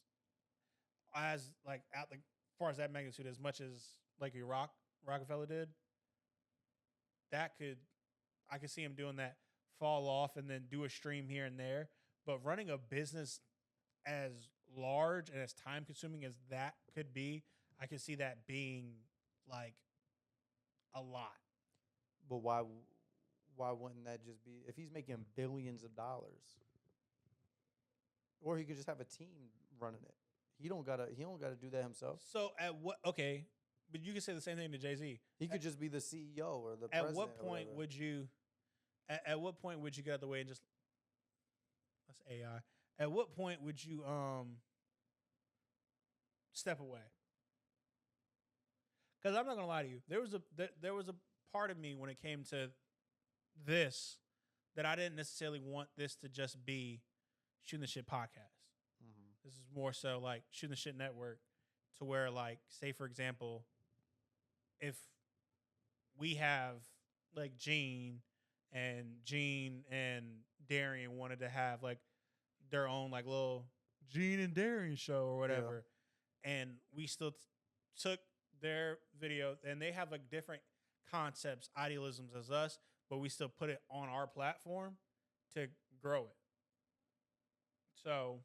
as like as far as that magnitude, as much as like Rockefeller did, I could see him doing that, fall off and then do a stream here and there. But running a business as large and as time consuming as that could be, I could see that being like a lot. But why wouldn't that just be if he's making billions of dollars? Or he could just have a team running it. He don't gotta do that himself. So at what? Okay, but you could say the same thing to Jay-Z. He could just be the CEO or the At president. what point would you? At what point would you get out of the way and just? That's AI. At what point would you step away? Because I'm not gonna lie to you, there was a part of me when it came to this that I didn't necessarily want this to just be Shooting the Shit podcast. This is more so like Shooting the Shit network, to where like, say for example, if we have like Gene and Darian wanted to have like their own like little Gene and Darian show or whatever, and we still took their video and they have like different concepts, idealisms as us, but we still put it on our platform to grow it. So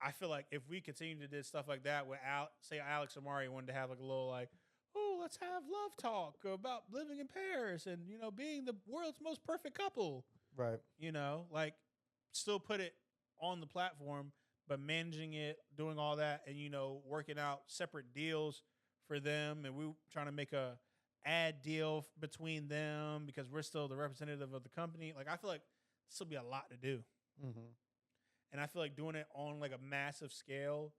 I feel like if we continue to do stuff like that with say Alex Amari wanted to have like a little like, oh, let's have love talk about living in Paris and, you know, being the world's most perfect couple. Right. You know, like still put it on the platform, but managing it, doing all that, and, you know, working out separate deals for them. And we trying to make a ad deal between them because we're still the representative of the company. Like, I feel like this will be a lot to do. Mm-hmm. And I feel like doing it on like a massive scale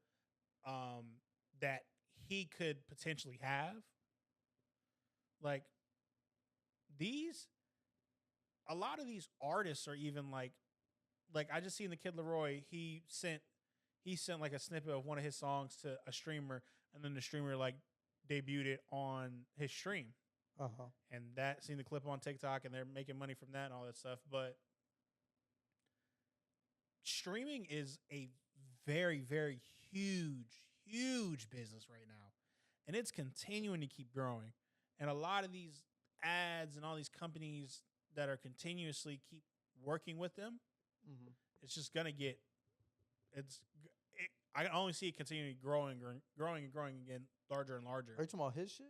that he could potentially have. Like a lot of these artists are even like I just seen the Kid Leroy. He sent like a snippet of one of his songs to a streamer, and then the streamer like debuted it on his stream. And seen the clip on TikTok, and they're making money from that and all that stuff. But streaming is a very, very huge business right now. And it's continuing to keep growing. And a lot of these ads and all these companies that are continuously keep working with them, it's just going to get, I can only see it continuing growing again, larger and larger. Are you talking about his shit?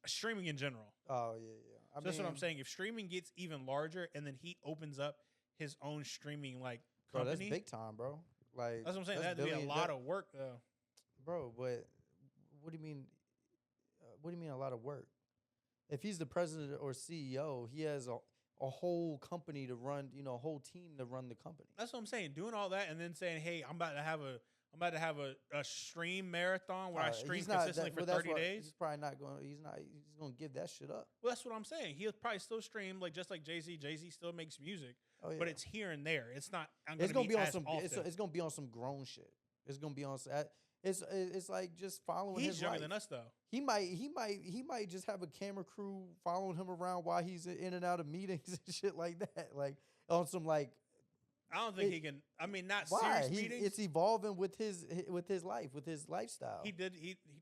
Streaming in general. Oh, yeah. So that's what I'm saying. If streaming gets even larger and then he opens up his own streaming like company. Bro, that's big time, bro. Like that's what I'm saying. That'd be a lot of work, though. Bro, but what do you mean? What do you mean a lot of work? If he's the president or CEO, he has a whole company to run. You know, a whole team to run the company. That's what I'm saying. Doing all that and then saying, "Hey, I'm about to I'm about to have a stream marathon where I stream he's not consistently for that's 30 what- days. He's probably not going. He's not. He's going to give that shit up. Well, that's what I'm saying. He'll probably still stream like just like Jay-Z. Jay-Z still makes music, Oh yeah. but it's here and there. It's not. It's gonna be on as some. often. It's gonna be on some grown shit. It's gonna be on. It's like just following. He's his younger life. than us though. He might just have a camera crew following him around while he's in and out of meetings and shit like that. Like on some like. I don't think he can. I mean, not Why? serious meetings. It's evolving with his life, with his lifestyle. He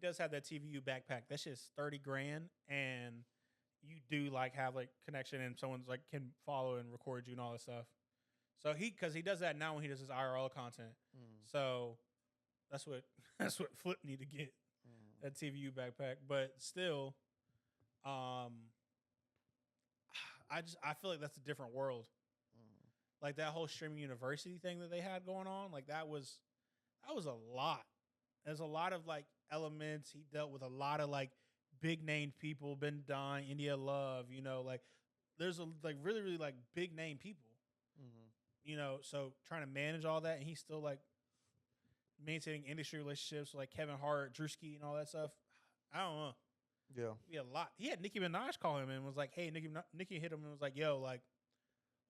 does have that TVU backpack. That shit's $30,000, and you do like have like connection, and someone's like can follow and record you and all that stuff. So because he does that now when he does his IRL content. So that's what Flip need to get, that TVU backpack. But still, I feel like that's a different world. Like that whole streaming university thing that they had going on, like that was a lot. There's a lot of like elements. He dealt with a lot of like big named people, Ben Dine, India Love, like there's like really, really like big name people. So trying to manage all that, and he's still like maintaining industry relationships with, like Kevin Hart, Drewski, and all that stuff. I don't know. Yeah. Be a lot. He had Nicki Minaj call him and was like, "Hey, Nicki hit him and was like, yo, like,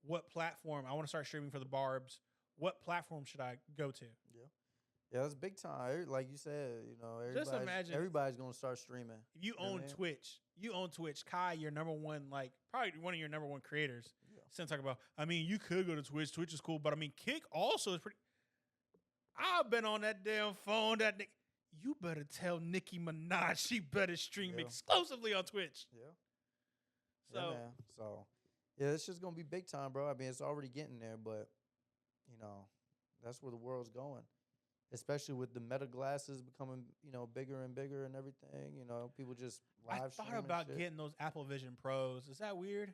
what platform? I want to start streaming for the Barbs. What platform should I go to?" Yeah, that's big time. Like you said, Just imagine everybody's gonna start streaming. if you own Twitch. You own Twitch. Kai, your number one, like probably one of your number one creators. Yeah. Since talking about, I mean, you could go to Twitch. Twitch is cool, but I mean, Kick also is pretty. I've been on that damn phone. You better tell Nicki Minaj she better stream exclusively on Twitch. Yeah. Man. So, yeah, it's just gonna be big time, bro. I mean, it's already getting there, but that's where the world's going. Especially with the meta glasses becoming, bigger and bigger and everything. People just live I thought about getting those Apple Vision Pros. Is that weird?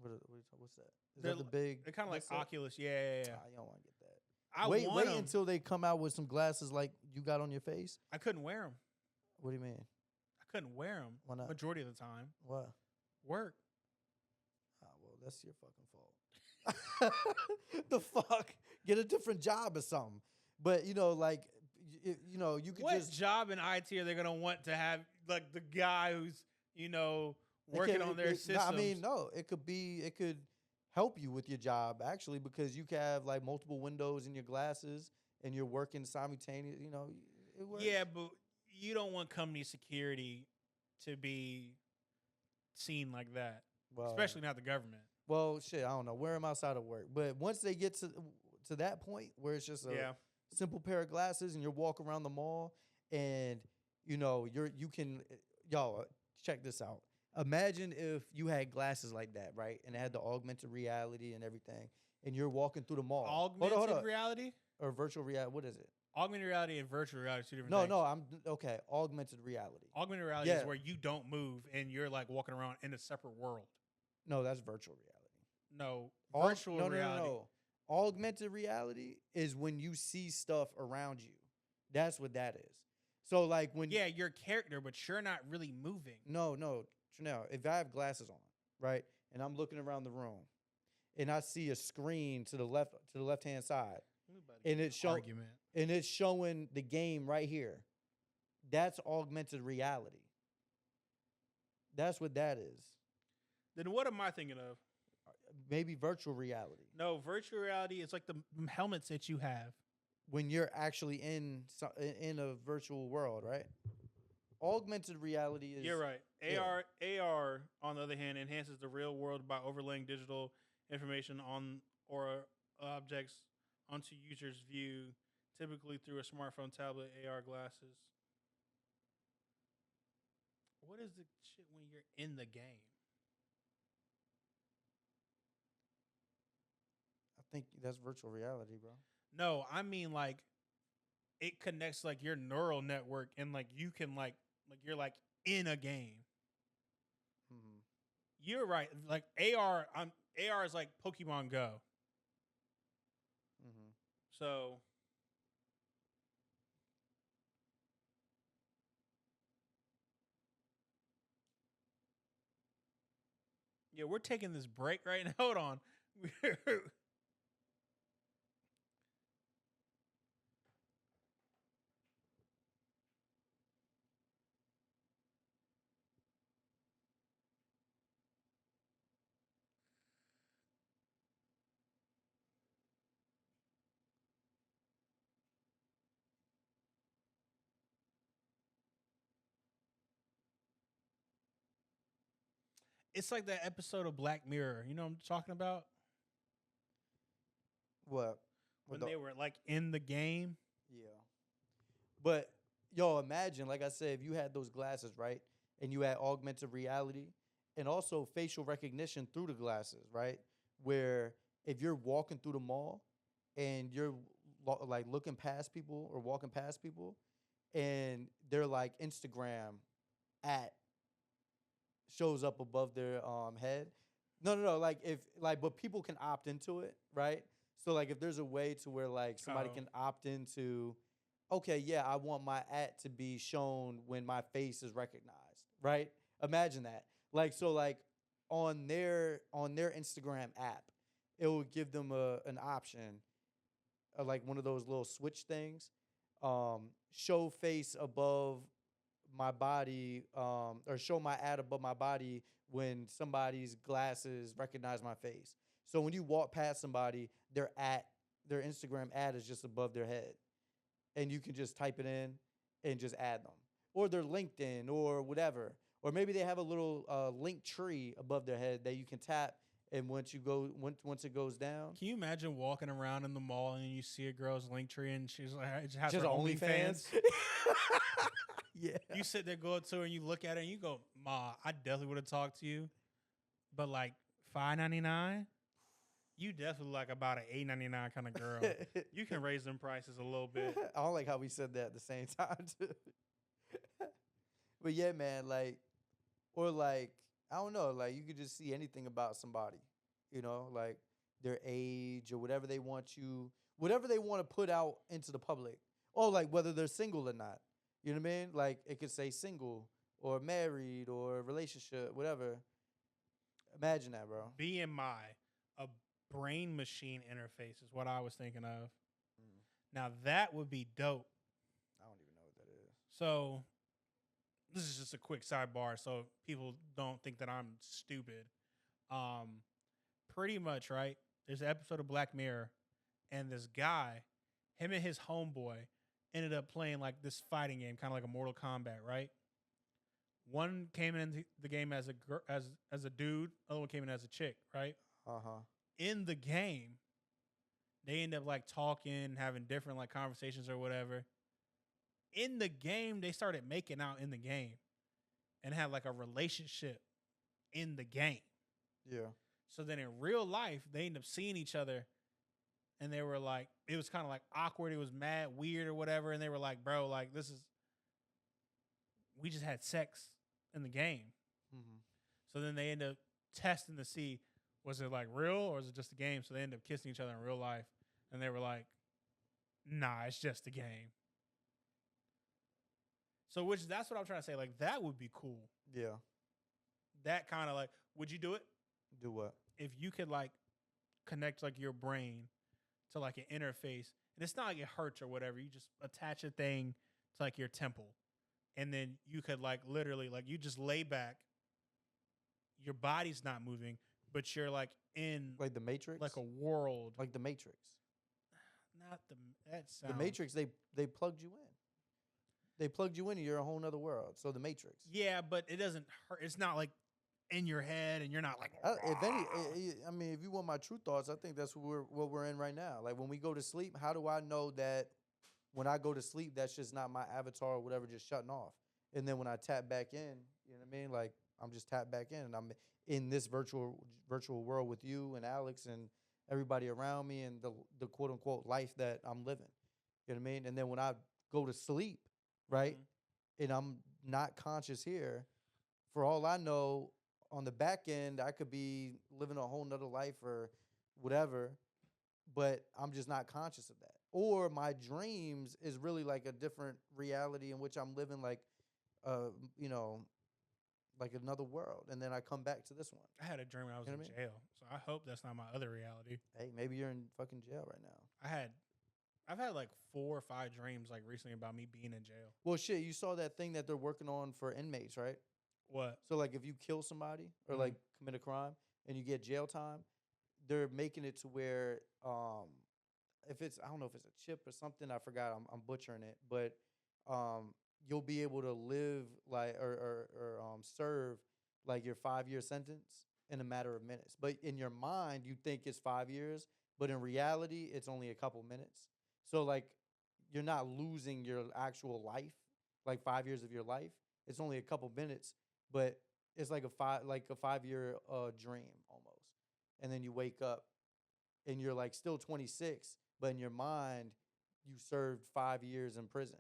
What's that? Is that the big? They're kind of like Oculus. Yeah. I don't want to get that. I wait want 'em. until they come out with some glasses like you got on your face. I couldn't wear them. What do you mean? I couldn't wear them. Why not? Majority of the time. What? Work. Well, that's your fucking fault. The fuck? Get a different job or something. But you could What just job in IT are they gonna want to have like the guy who's working on their systems? I mean, no. It could help you with your job actually because you can have like multiple windows in your glasses and you're working simultaneously. It works. Yeah, but you don't want company security to be seen like that, especially not the government. Well, shit, I don't know. Wear them outside of work, but once they get to that point where it's just a simple pair of glasses and you're walking around the mall and y'all check this out. Imagine if you had glasses like that, right? And it had the augmented reality and everything, and you're walking through the mall. Augmented reality or virtual reality? What is it? Augmented reality and virtual reality are two different things. No, I'm okay. Augmented reality. Augmented reality is where you don't move and you're like walking around in a separate world. No, that's virtual reality. No, virtual reality. No. Augmented reality is when you see stuff around you. That's what that is. So like when your character, but you're not really moving. No, Chanel. If I have glasses on, right, and I'm looking around the room, and I see a screen to the left hand side, and it's showing the game right here. That's augmented reality. That's what that is. Then what am I thinking of? Maybe virtual reality. No, virtual reality is like the helmets that you have when you're actually in a virtual world, right? Augmented reality is. You're right. AR, on the other hand, enhances the real world by overlaying digital information on or objects onto users' view, typically through a smartphone, tablet, AR glasses. What is the shit when you're in the game? I think that's virtual reality, bro. No, I mean like it connects like your neural network and like you can like you're like in a game. Mm-hmm. You're right. Like AR is like Pokemon Go. Mm-hmm. So yeah, we're taking this break right now. Hold on. It's like that episode of Black Mirror. You know what I'm talking about? What? When they were like in the game. Yeah. But yo, imagine, like I said, if you had those glasses, right? And you had augmented reality and also facial recognition through the glasses, right? Where if you're walking through the mall and you're like looking past people or walking past people and they're like Instagram at shows up above their head. No. Like if like, but people can opt into it, right? So like, if there's a way to where like somebody can opt into, okay, yeah, I want my at to be shown when my face is recognized, right? Imagine that. Like so, like on their Instagram app, it will give them an option, like one of those little switch things, show face above my body, or show my ad above my body when somebody's glasses recognize my face. So when you walk past somebody, their Instagram ad is just above their head, and you can just type it in and just add them, or their LinkedIn or whatever, or maybe they have a little link tree above their head that you can tap, and once it goes down, Can you imagine walking around in the mall and you see a girl's link tree and she's like, it has just her OnlyFans. Yeah. You sit there, go up to her, and you look at her, and you go, "Ma, I definitely would have talked to you, but like $5.99, you definitely like about an $8.99 kind of girl. You can raise them prices a little bit." I don't like how we said that at the same time too. But yeah, man, like, or like, I don't know, like you could just see anything about somebody, like their age or whatever they want to put out into the public. Or like whether they're single or not. You know what I mean? Like it could say single or married or relationship, whatever. Imagine that, bro. BMI, a brain machine interface is what I was thinking of. Now that would be dope. I don't even know what that is. So this is just a quick sidebar so people don't think that I'm stupid. Pretty much, right? There's an episode of Black Mirror, and this guy, him and his homeboy, ended up playing like this fighting game, kind of like a Mortal Kombat, right? One came into the game as a dude, other one came in as a chick, right? In the game, they end up like talking, having different like conversations or whatever. In the game, they started making out in the game and had like a relationship in the game. Yeah. So then in real life, they end up seeing each other, and they were like, it was kind of like awkward. It was mad weird or whatever. And they were like, bro, like we just had sex in the game. Mm-hmm. So then they end up testing to see, was it like real or is it just a game? So they end up kissing each other in real life. And they were like, nah, it's just a game. So that's what I'm trying to say. Like, that would be cool. Yeah. That kind of like, would you do it? Do what? If you could like connect like your brain to like an interface, and it's not like it hurts or whatever. You just attach a thing to like your temple, and then you could like literally like you just lay back. Your body's not moving, but you're like in like the Matrix, like a world, like the Matrix. Not that sounds. The Matrix. They plugged you in. They plugged you in, and you're a whole nother world. So the Matrix. Yeah, but it doesn't hurt. It's not like in your head, and you're not like. I mean, if you want my true thoughts, I think that's what we're in right now. Like when we go to sleep, how do I know that when I go to sleep, that's just not my avatar or whatever, just shutting off? And then when I tap back in, you know what I mean? Like I'm just tapped back in, and I'm in this virtual world with you and Alex and everybody around me, and the quote unquote life that I'm living. You know what I mean? And then when I go to sleep, right, and I'm not conscious here, for all I know, on the back end, I could be living a whole nother life or whatever, but I'm just not conscious of that. Or my dreams is really like a different reality in which I'm living like, like another world. And then I come back to this one. I had a dream when I was in jail, so I hope that's not my other reality. Hey, maybe you're in fucking jail right now. I've had like 4 or 5 dreams like recently about me being in jail. Well, shit, you saw that thing that they're working on for inmates, right? What? So, like, if you kill somebody or, like, commit a crime and you get jail time, they're making it to where if it's, I don't know if it's a chip or something, I forgot, I'm butchering it, but you'll be able to live, like, or serve, like your 5-year sentence in a matter of minutes. But in your mind, you think it's 5 years, but in reality, it's only a couple minutes. So like you're not losing your actual life, like 5 years of your life. It's only a couple minutes, but it's like a 5-year dream almost. And then you wake up and you're like still 26, but in your mind, you served 5 years in prison.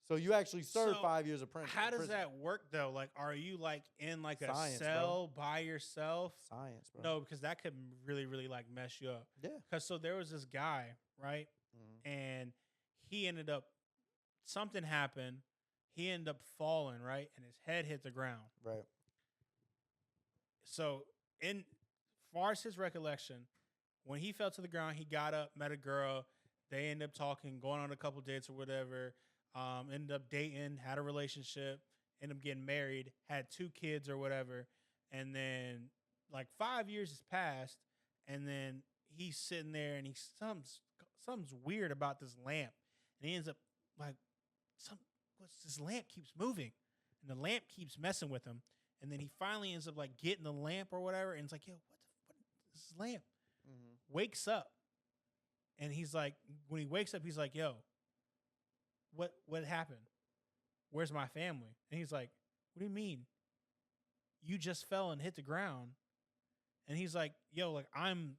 So you actually served So, 5 years of prison. How does that work though? Like, are you like in like a Science, bro. cell by yourself? Science, bro. No, because that could really like mess you up. Yeah. Because so there was this guy, right? Mhm. And he ended up, something happened. He ended up falling, right? And his head hit the ground. Right. So, in far as his recollection, when he fell to the ground, he got up, met a girl. They ended up talking, going on a couple dates or whatever. Ended up dating, had a relationship, ended up getting married, had 2 kids or whatever. And then, like 5 years has passed, and then he's sitting there, and something's weird about this lamp, and he ends up like, this lamp keeps moving, and the lamp keeps messing with him. And then he finally ends up like getting the lamp or whatever, and it's like, yo, what this lamp? Mm-hmm. Wakes up, and he's like, when he wakes up, he's like, yo, what happened? Where's my family? And he's like, what do you mean? You just fell and hit the ground. And he's like, yo, like I'm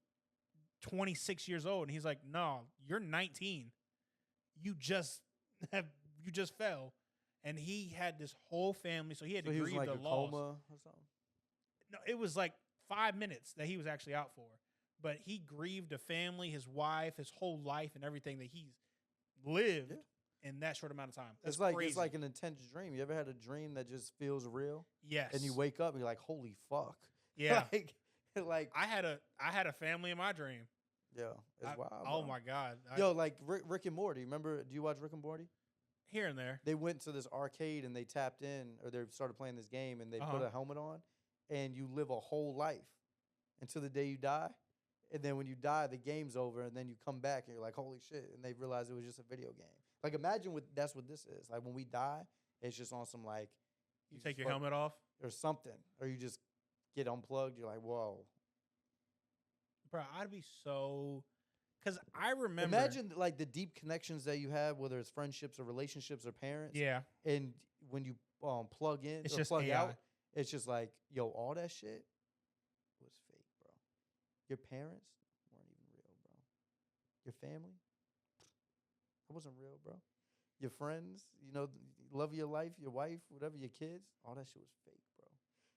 26 years old. And he's like, no, you're 19. You just fell. And he had this whole family, so he had to he was grieve like the a loss. coma or something. No, it was like 5 minutes that he was actually out for. But he grieved a family, his wife, his whole life, and everything that he's lived in that short amount of time. That's crazy. It's like an intense dream. You ever had a dream that just feels real? Yes. And you wake up and you're like, holy fuck. Yeah. like I had a family in my dream. Yeah, it's wild. Oh bro. my God. Yo, like Rick and Morty. Remember? Do you watch Rick and Morty? Here and there. They went to this arcade and they tapped in, or they started playing this game, and they put a helmet on, and you live a whole life until the day you die. And then when you die, the game's over, and then you come back and you're like, holy shit. And they realize it was just a video game. Like, imagine that's what this is. Like, when we die, it's just on some, like... You take your helmet off? Or something. Or you just get unplugged. You're like, whoa. Bro, I'd be so... Because I remember... Imagine, like, the deep connections that you have, whether it's friendships or relationships or parents. Yeah. And when you plug in it's or just plug AI. out, it's just like, yo, all that shit was fake, bro. Your parents weren't even real, bro. Your family, that wasn't real, bro. Your friends, you know, love of your life, your wife, whatever, your kids, all that shit was fake, bro.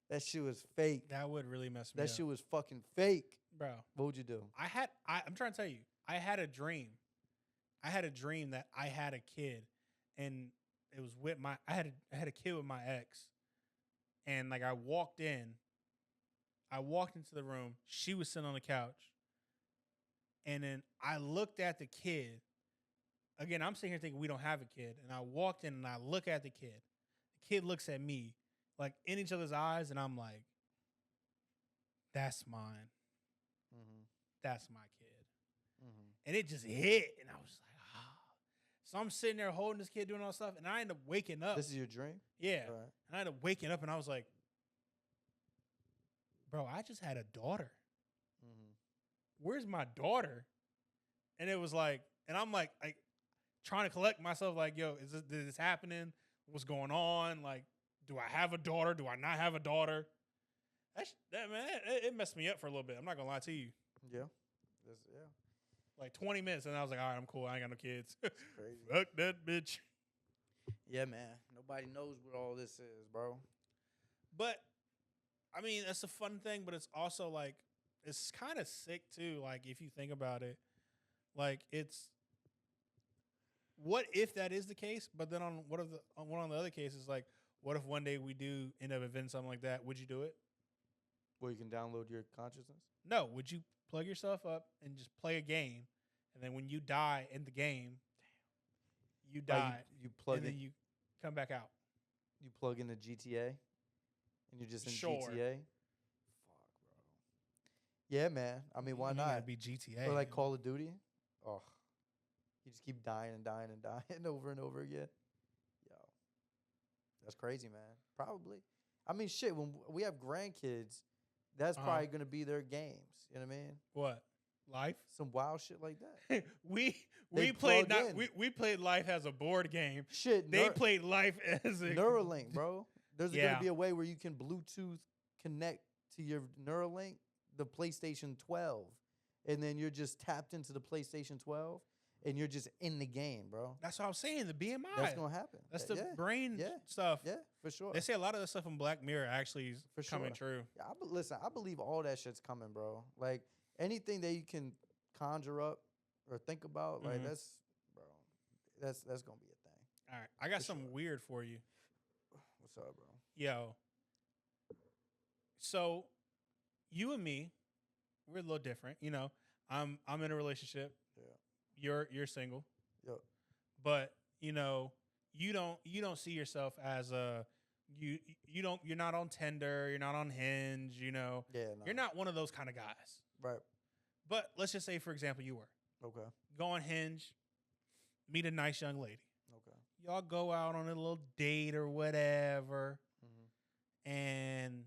That shit was fake. That would really mess me up. That shit was fucking fake. Bro. What would you do? I'm trying to tell you, I had a dream. I had a dream that I had a kid, and it was with I had a kid with my ex, and like I walked into the room. She was sitting on the couch, and then I looked at the kid. Again, I'm sitting here thinking we don't have a kid, and I walked in and I look at the kid. The kid looks at me, like in each other's eyes, and I'm like, "That's mine. Mm-hmm. That's my kid." Mm-hmm. And it just hit, and I was like, ah. So I'm sitting there holding this kid, doing all this stuff, and I end up waking up. This is your dream? Yeah. All right. And I ended up waking up, and I was like, bro, I just had a daughter. Mm-hmm. Where's my daughter? And it was like, and I'm like trying to collect myself, like, yo, is this happening? What's going on? Like, do I have a daughter? Do I not have a daughter? It messed me up for a little bit. I'm not going to lie to you. Yeah. Like 20 minutes, and I was like, all right, I'm cool. I ain't got no kids. Crazy. Fuck that bitch. Yeah, man. Nobody knows what all this is, bro. But, I mean, that's a fun thing, but it's also, like, it's kind of sick, too, like, if you think about it. Like, it's, what if that is the case? But then on one of the other cases, like, what if one day we do end up inventing something like that? Would you do it? Where you can download your consciousness? No. Would you plug yourself up and just play a game, and then when you die in the game, you die, like you plug and then you come back out. You plug into GTA, and you're just in Sure. GTA? Fuck, bro. Yeah, man. I mean, why You not? gotta be GTA. Or like Call of Duty? Oh. You just keep dying and dying and dying over and over again. Yo. That's crazy, man. Probably. I mean, shit. When we have grandkids, that's probably gonna be their games. You know what I mean? What? Life? Some wild shit like that. we They played plug not in. we played Life as a board game. Shit. They played Life as a Neuralink, bro. There's Yeah. gonna be a way where you can Bluetooth connect to your Neuralink, the PlayStation 12, and then you're just tapped into the PlayStation 12, and you're just in the game, bro. That's what I'm saying. The BMI. That's gonna happen. That's the Yeah. brain Yeah. stuff. Yeah, for sure. They say a lot of the stuff in Black Mirror actually is For coming sure. true. Yeah, listen, I believe all that shit's coming, bro. Like anything that you can conjure up or think about, like Mhm. that's, bro, that's gonna be a thing. All right, I got For something sure. weird for you. What's up, bro? Yo. So, you and me, we're a little different. You know, I'm in a relationship. Yeah. You're single. Yep. But you know, you don't see yourself as a you're not on Tinder. You're not on Hinge. You know, Yeah. No. you're not one of those kind of guys. Right. But let's just say, for example, you were Okay. go on Hinge, meet a nice young lady. Okay. Y'all go out on a little date or whatever, Mm-hmm. and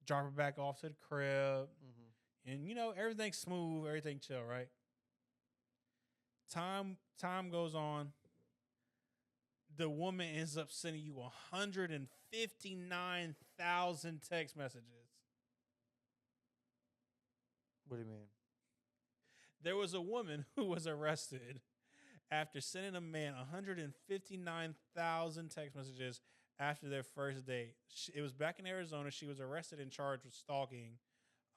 drop her back off to the crib. Mm-hmm. And you know, everything's smooth, everything chill, right? Time goes on. The woman ends up sending you 159,000 text messages. What do you mean? There was a woman who was arrested after sending a man 159,000 text messages after their first date. It was back in Arizona. She was arrested and charged with stalking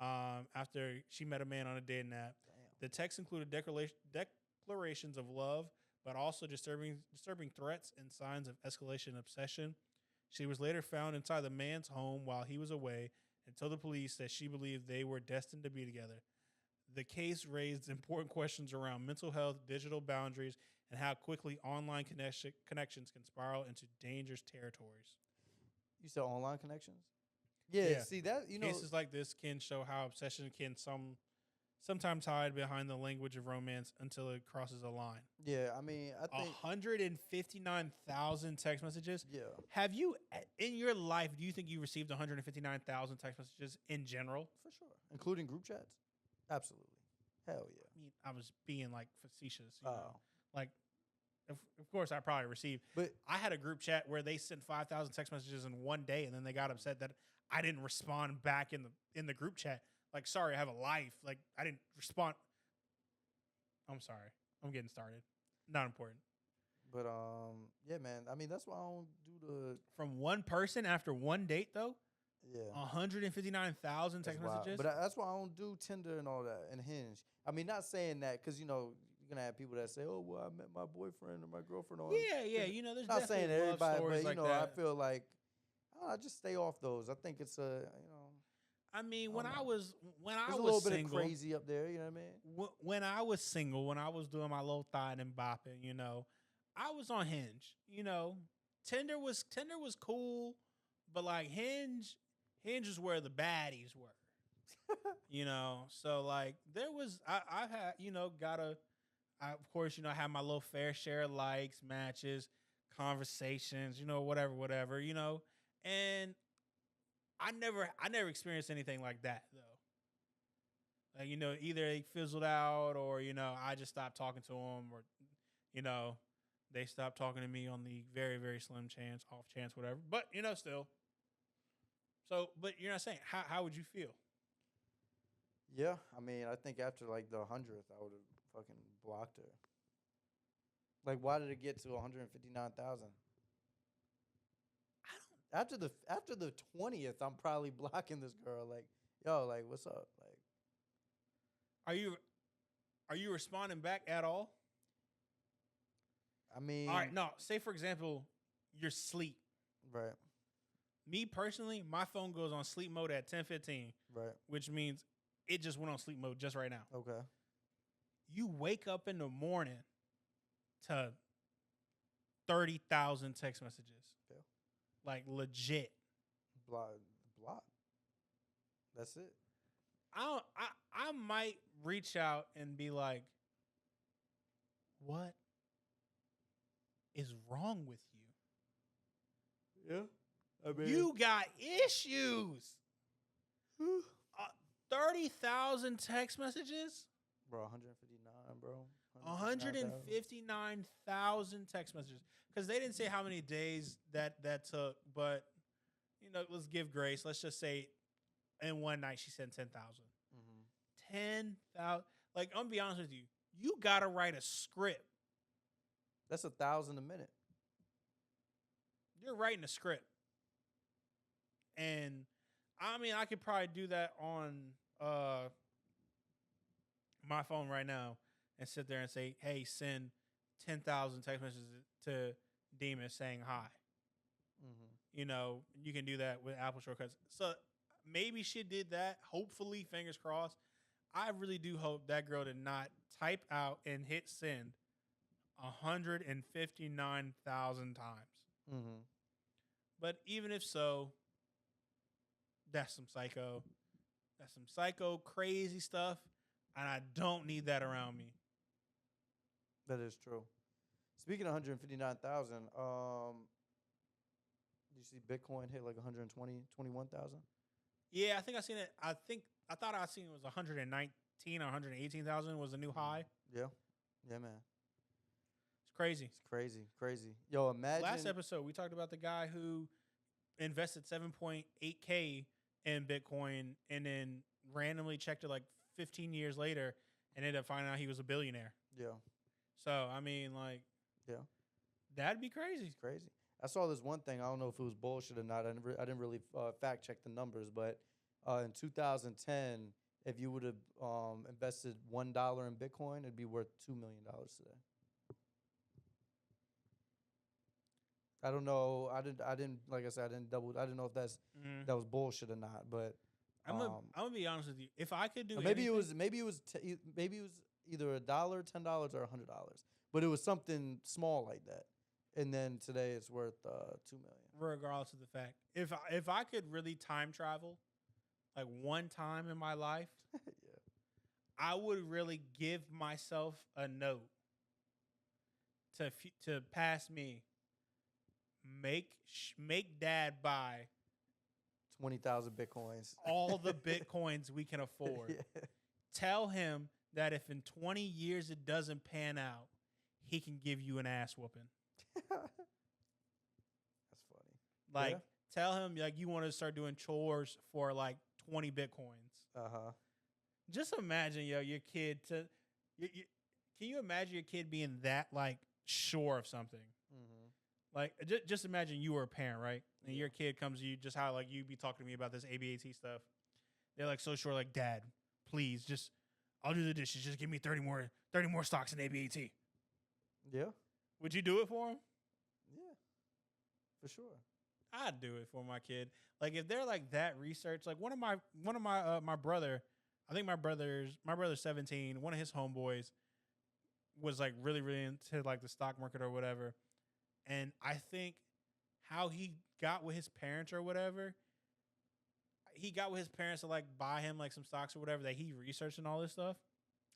after she met a man on a dating app. Damn. The text included declarations of love, but also disturbing threats and signs of escalation and obsession. She was later found inside the man's home while he was away and told the police that she believed they were destined to be together. The case raised important questions around mental health, digital boundaries, and how quickly online connections can spiral into dangerous territories. You said online connections? Yeah. Yeah. See that, you know. Cases like this can show how obsession can sometimes hide behind the language of romance until it crosses a line. Yeah. I mean, I think. 159,000 text messages. Yeah. Have you, in your life, do you think you received 159,000 text messages in general? For sure. Including group chats? Absolutely. Hell yeah. I mean, I was being like facetious. You Oh. know? Like, of course, I probably received. But I had a group chat where they sent 5,000 text messages in one day, and then they got upset that I didn't respond back in the group chat. Like, sorry, I have a life. Like, I didn't respond. I'm sorry. I'm getting started. Not important. But yeah, man. I mean, that's why I don't do the From one person after one date, though, yeah. 159,000 text That's wild. messages. But that's why I don't do Tinder and all that and Hinge. I mean, not saying that because you know you're gonna have people that say, "Oh, well, I met my boyfriend or my girlriend on." yeah. You know, there's Not saying definitely love everybody, stories but you like know, that. I feel like I just stay off those. I think it's I mean, I when don't I know. was there's a was little bit single, of crazy up there. You know what I mean? when I was single, when I was doing my little thigh and bopping, you know, I was on Hinge. You know, Tinder was cool, but like Hinge is where the baddies were. You know, so like there was I've had, you know, of course, you know, I had my little fair share of likes, matches, conversations, you know, whatever, you know, and I never experienced anything like that though. Like, you know, either they fizzled out or, you know, I just stopped talking to them or, you know, they stopped talking to me on the very, very slim chance, off chance, whatever. But, you know, still. So, but you're not saying, how would you feel? Yeah, I mean, I think after like the 100th, I would have fucking blocked her. Like, why did it get to 159,000? After the 20th, I'm probably blocking this girl. Like, yo, like, what's up? Like, Are you responding back at all? I mean, All right, no. Say for example, you're asleep. right, Me personally, my phone goes on sleep mode at 10:15, right, which means it just went on sleep mode just right now. okay, You wake up in the morning to 30,000 text messages. Yeah. Like legit. block. That's it. I might reach out and be like, "What is wrong with you?" Yeah. You got issues. 30,000 text messages. Bro, 159, bro. 159,000 text messages. Because they didn't say how many days that took, but let's give grace. Let's just say in one night she sent 10,000. 10,000. Like, I'm gonna be honest with you. You gotta write a script. That's 1,000 a minute. You're writing a script. And I mean, I could probably do that on my phone right now and sit there and say, hey, send 10,000 text messages to Demon saying hi. You can do that with Apple Shortcuts. So maybe she did that. Hopefully, fingers crossed. I really do hope that girl did not type out and hit send 159,000 times. But even if so, that's some psycho. That's some psycho crazy stuff. And I don't need that around me. That is true. Speaking of 159,000, did you see Bitcoin hit like 21,000? Yeah, I think I seen it. I thought I seen it was 119 or 118,000 was the new high. Yeah. Yeah, man. It's crazy. It's crazy. Yo, imagine. Last episode, we talked about the guy who invested 7.8K in Bitcoin and then randomly checked it like 15 years later and ended up finding out he was a billionaire. Yeah. So, I mean, like, yeah, that'd be crazy. It's crazy. I saw this one thing. I don't know if it was bullshit or not. I didn't really fact check the numbers, but in 2010, if you would have invested $1 in Bitcoin, it'd be worth $2 million today. I don't know. I didn't. Like I said, I didn't know if that was bullshit or not. But I'm gonna be honest with you. If I could do maybe anything, it was either $1, $10, or $100, but it was something small like that. And then today it's worth $2 million. Regardless of the fact, if I could really time travel, like one time in my life, yeah, I would really give myself a note to pass me. Make Dad buy 20,000 Bitcoins. All the Bitcoins we can afford. Yeah. Tell him that if in 20 years it doesn't pan out, he can give you an ass whooping. That's funny. Like, tell him like you want to start doing chores for like 20 Bitcoins. Just imagine, your kid can you imagine your kid being that like sure of something? Like, just imagine you were a parent, right? And your kid comes to you, just how like you be talking to me about this ABAT stuff. They're like so sure, like, Dad, please, I'll do the dishes. Just give me 30 more stocks in ABAT. Yeah. Would you do it for him? Yeah, for sure. I'd do it for my kid. Like, if they're like that research, like one of my my brother, I think my brother's 17. One of his homeboys was like really into like the stock market or whatever. And I think how he got with his parents or whatever, he got with his parents to like buy him like some stocks or whatever that he researched and all this stuff,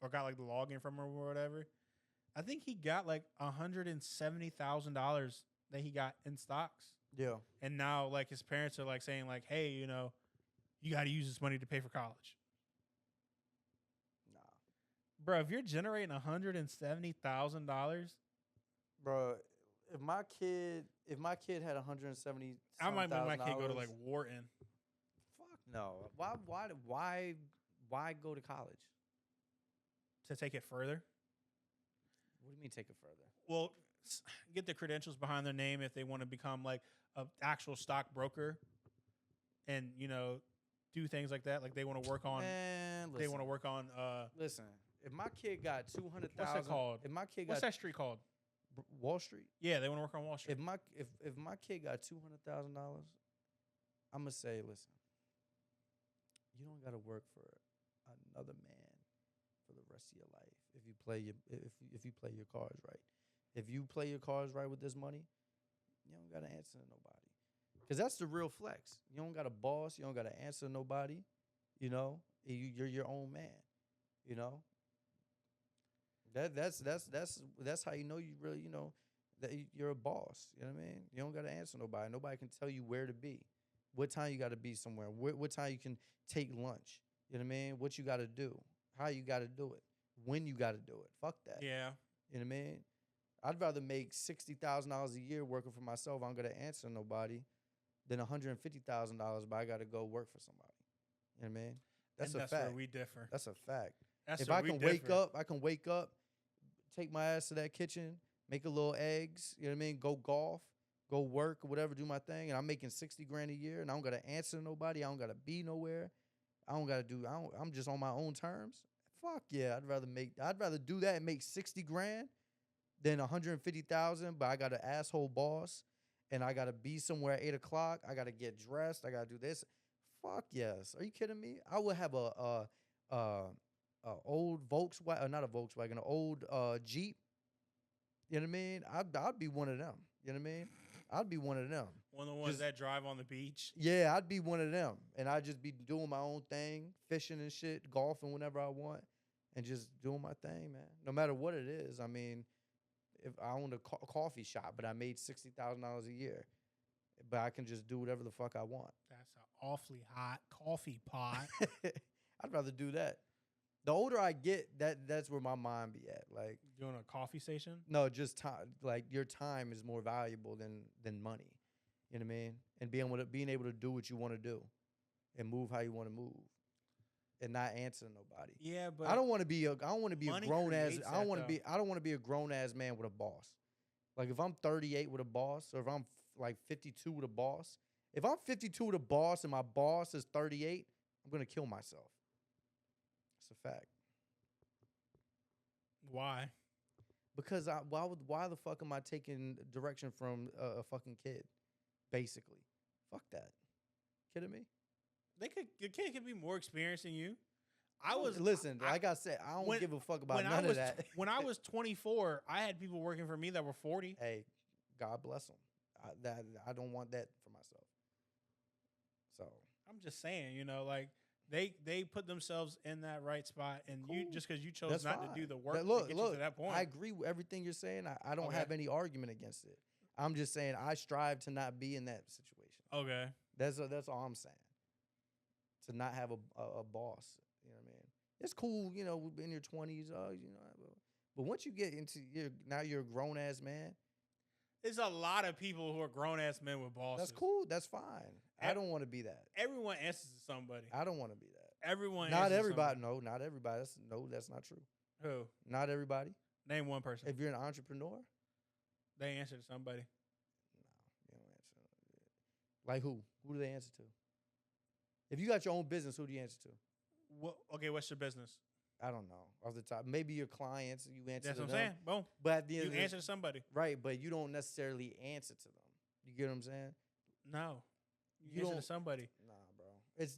or got like the login from or whatever. I think he got like $170,000 that he got in stocks. Yeah. And now like his parents are like saying like, hey, you got to use this money to pay for college. Nah, bro, if you're generating $170,000, bro. If my kid had 170, I might make my kid go to like Wharton. Fuck no. Why go to college? To take it further. What do you mean take it further? Well, get the credentials behind their name if they want to become like an actual stockbroker, and do things like that. Like they want to work on. They want to work on. Listen, if my kid got 200,000, what's that called? If my kid what's got that street called? Wall Street. Yeah, they want to work on Wall Street. If my kid got $200,000, I'm gonna say, listen, you don't got to work for another man for the rest of your life if you play your cards right. If you play your cards right with this money, you don't got to answer to nobody. Because that's the real flex. You don't got a boss. You don't got to answer to nobody. You're your own man. That's how you know you really You're a boss. You know what I mean? You don't got to answer nobody. Nobody can tell you where to be, what time you got to be somewhere, what time you can take lunch. You know what I mean? What you got to do, how you got to do it, when you got to do it. Fuck that. Yeah. You know what I mean? I'd rather make $60,000 a year working for myself. I don't got to answer nobody than $150,000, but I got to go work for somebody. You know what I mean? That's and a that's fact. where we differ. That's a fact. That's If where I we can differ. wake up, take my ass to that kitchen, make a little eggs, you know what I mean? Go golf, go work or whatever, do my thing, and I'm making 60 grand a year, and I don't gotta answer to nobody. I don't gotta be nowhere. I'm just on my own terms. Fuck yeah, I'd rather do that and make 60 grand than 150,000, but I got an asshole boss, and I gotta be somewhere at 8 o'clock. I gotta get dressed. I gotta do this. Fuck yes. Are you kidding me? I would have a old Volkswagen, not a Volkswagen, an old Jeep. You know what I mean? I'd be one of them. You know what I mean? I'd be one of them. One of the ones that drive on the beach. Yeah, I'd be one of them. And I'd just be doing my own thing, fishing and shit, golfing whenever I want, and just doing my thing, man. No matter what it is. I mean, if I owned a coffee shop, but I made $60,000 a year, but I can just do whatever the fuck I want. That's an awfully hot coffee pot. I'd rather do that. The older I get, that's where my mind be at. Like Doing a coffee station? no, just time. Like your time is more valuable than money. You know what I mean? And being able to do what you want to do, and move how you want to move, and not answer nobody. Yeah, but I don't want to be a grown ass. creates I don't that, want to though. be. I don't want to be a grown ass man with a boss. Like if I'm 38 with a boss, or if I'm like 52 with a boss. If I'm 52 with a boss and my boss is 38, I'm gonna kill myself. It's a fact. Why? Because why the fuck am I taking direction from a fucking kid? Basically, fuck that. Kidding me? The kid could be more experienced than you. Listen. Like I said, I don't give a fuck about none of that. When I was 24, I had people working for me that were 40. Hey, God bless them. I don't want that for myself. So I'm just saying, like they put themselves in that right spot, and Cool. you just because you chose That's not fine. to do the work Look, to get you to that point. I agree with everything you're saying. I don't Okay. have any argument against it. I'm just saying I strive to not be in that situation. Okay. That's all I'm saying. To not have a boss. You know what I mean? It's cool, in your 20s, but once you get into you're a grown ass man. There's a lot of people who are grown ass men with bosses. That's cool. That's fine. I don't want to be that. Everyone answers to somebody. I don't want to be that. Everyone. Not answers to everybody. somebody. No, not everybody. That's not true. Who? Not everybody. Name one person. If you're an entrepreneur, They answer to somebody. no, you don't answer. Like who? Who do they answer to? If you got your own business, who do you answer to? Okay, what's your business? I don't know. Off the top, maybe your clients. You answer That's to what I'm them. saying. Boom. But at the end You of the- answer to somebody. right, but you don't necessarily answer to them. You get what I'm saying? No. You You answer to don't- somebody. Nah, bro. It's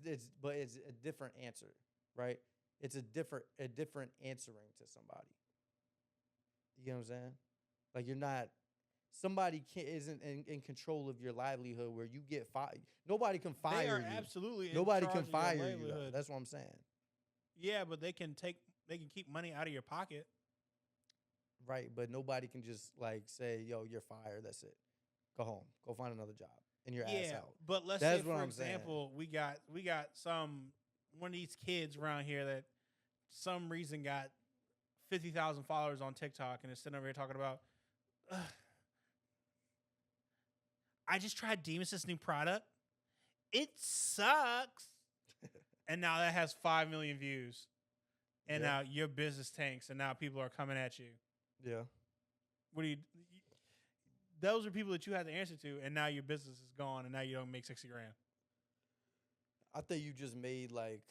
a different answer, right? It's a different answering to somebody. You get what I'm saying? Like you're not somebody isn't in control of your livelihood where you get fired. Nobody can fire They are you. absolutely in Nobody charge can of your fire you. Though. livelihood. That's what I'm saying. Yeah, but they can keep money out of your pocket. Right, but nobody can just like say, "Yo, you're fired. That's it. Go home. Go find another job." And your ass out. But let's That's say, what for I'm saying. example, we got one of these kids around here that some reason got 50,000 followers on TikTok and is sitting over here talking about, I just tried Demus's new product. It sucks. And now that has 5 million views. And Yeah. now your business tanks, and now people are coming at you. Yeah. What do you? Those are people that you have to answer to, and now your business is gone, and now you don't make 60 grand. I think you just made like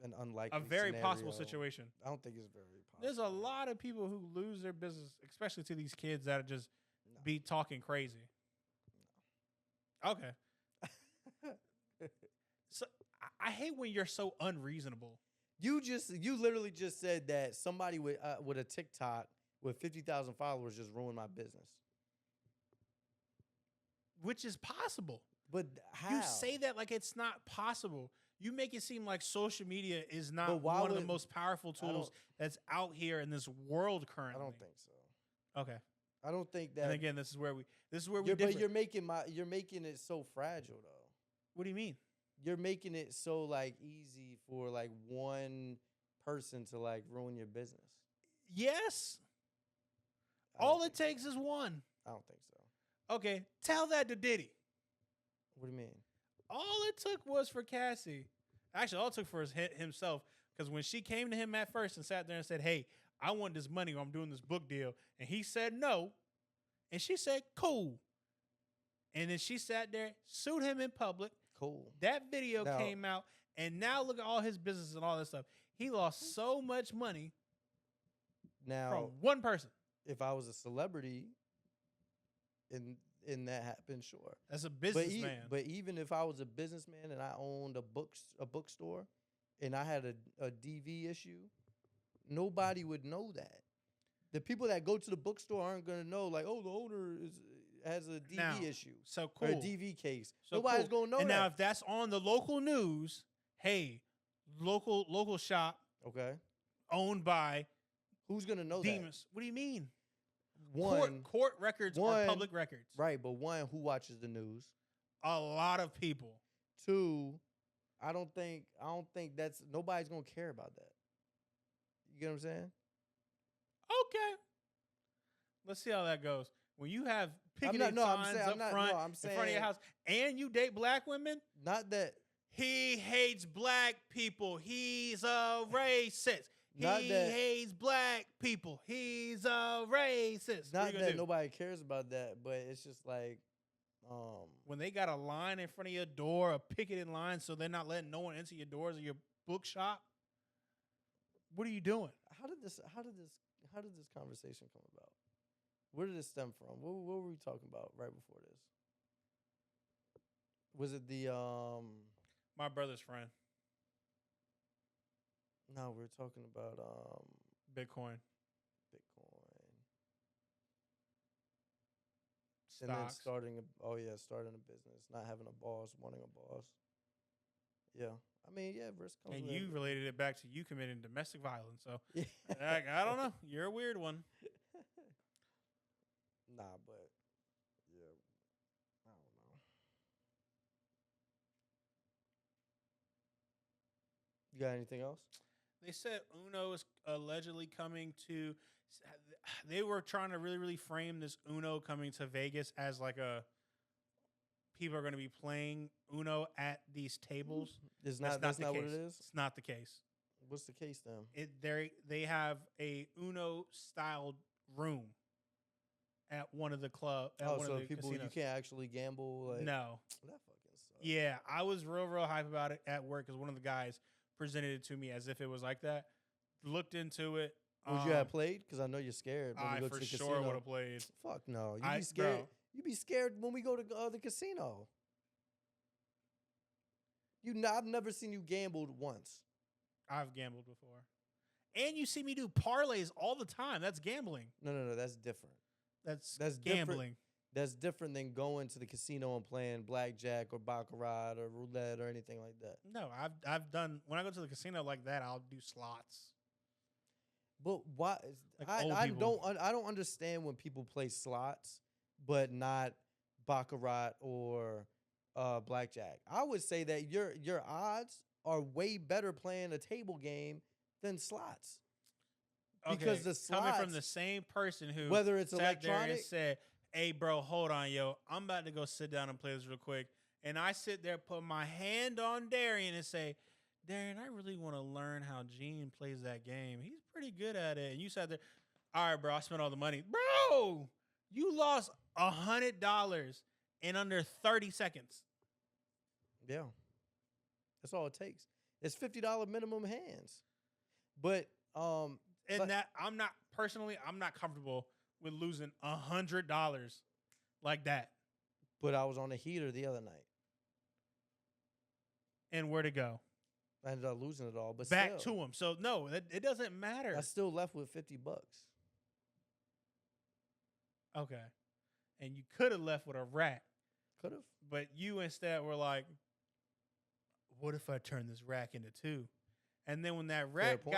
an unlikely A very possible scenario. situation. I don't think it's very possible. There's a lot of people who lose their business, especially to these kids that are just No. be talking crazy. Okay. So I hate when you're so unreasonable. You literally just said that somebody with a TikTok with 50,000 followers just ruined my business. Which is possible. But how? You say that like it's not possible. You make it seem like social media is But not why one of the would- most powerful I don't- tools that's out here in this world currently. I don't think so. Okay. I don't think that. And again, this is where we But differ. you're making it so fragile though. What do you mean? You're making it so like easy for like one person to like ruin your business. Yes. I don't All it think takes is one. I don't think so. Okay, tell that to Diddy. What do you mean? All it took was for Cassie. Actually, all it took for himself. Because when she came to him at first and sat there and said, "Hey, I want this money or I'm doing this book deal," and he said no, and she said, "Cool." And then she sat there, sued him in public. Cool. That video Now- came out, and now look at all his business and all that stuff. He lost so much money Now, from one person. if I was a celebrity, and that happened, sure. That's a But, businessman. but even if I was a businessman and I owned a bookstore, and I had a DV issue, nobody would know that. The people that go to the bookstore aren't going to know, like, oh, the owner has a DV Now, issue So or cool. a DV case. So Nobody's cool. going to know And that. now, if that's on the local news, hey, local shop Okay. owned by Who's going to know Demas. What do you mean? that? One, Court records are one- public records. right, but one, who watches the news? A lot of people. Two, I don't think that's nobody's gonna care about that. You get what I'm saying? Okay. Let's see how that goes. When you have I'm picketing not- I'm signs saying- I'm up not- front no, I'm in front of your saying- house, and you date black women, Not that he hates black people. He's a racist. Not He that- hates black people. He's a racist. What not you gonna that do? nobody cares about that, but it's just like When they got a line in front of your door, a picketed line, so they're not letting no one into your doors of your bookshop. What are you doing? how did this conversation come about? Where did it stem from? What were we talking about right before this? Was it the My brother's friend, no, we were talking about Bitcoin, Bitcoin. And then stocks. starting a business, not having a boss, wanting a boss. Yeah. I mean, yeah, risk comes And with you it. related it back to you committing domestic violence. So Yeah. I don't know. You're a weird one. Nah, but yeah, I don't know. You got anything else? They said Uno is allegedly coming to. They were trying to really, really frame this Uno coming to Vegas as like a. People are going to be playing Uno at these tables. That's the not what case. it is. It's not the case. What's the case then? They have a Uno styled room at one of the club. At one so of the people casinos. you can't actually gamble. Like, No. that fucking sucks. Yeah, I was real hype about it at work because one of the guys presented it to me as if it was like that. Looked into it. Would you have played? Because I know you're scared when I we go for to the sure casino. would have played. Fuck no. I- You be scared. bro. You be scared when we go to the casino. I've never seen you gambled once. I've gambled before. And you see me do parlays all the time. That's gambling. No. That's different. That's Different. gambling. That's different than going to the casino and playing blackjack or baccarat or roulette or anything like that. No, I've done when I go to the casino like that, I'll do slots. But why? Like old people. I don't understand when people play slots, but not baccarat or blackjack. I would say that your odds are way better playing a table game than slots. Because the coming from slots- the same person who Whether it's sat there and electronic, said, "Hey, bro, hold on, yo, I'm about to go sit down and play this real quick," and I sit there, put my hand on Darian, and say, "Darian, I really want to learn how Gene plays that game. He's pretty good at it." And you sat there, "All right, bro, I spent all the money, bro. You lost $100 in under 30 seconds." yeah, that's all it takes. It's $50 minimum hands, but And But- that I'm not comfortable with losing $100 like that. But I was on a heater the other night. And where to go? I ended up losing it all, but Back still, to him. So no, it doesn't matter. I still left with $50. Okay. And you could have left with a rat, Could have. but you instead were like, "What if I turn this rack into 2?" And then when that rat point.